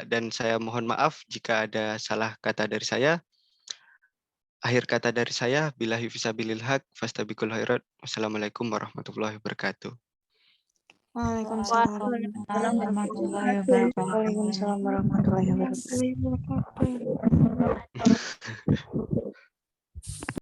dan saya mohon maaf jika ada salah kata dari saya. Akhir kata dari saya, billahi fisabilil haq, fastabiqul khairat. Wassalamualaikum warahmatullahi wabarakatuh. Waalaikumsalam warahmatullahi wabarakatuh. Waalaikumsalam warahmatullahi wabarakatuh.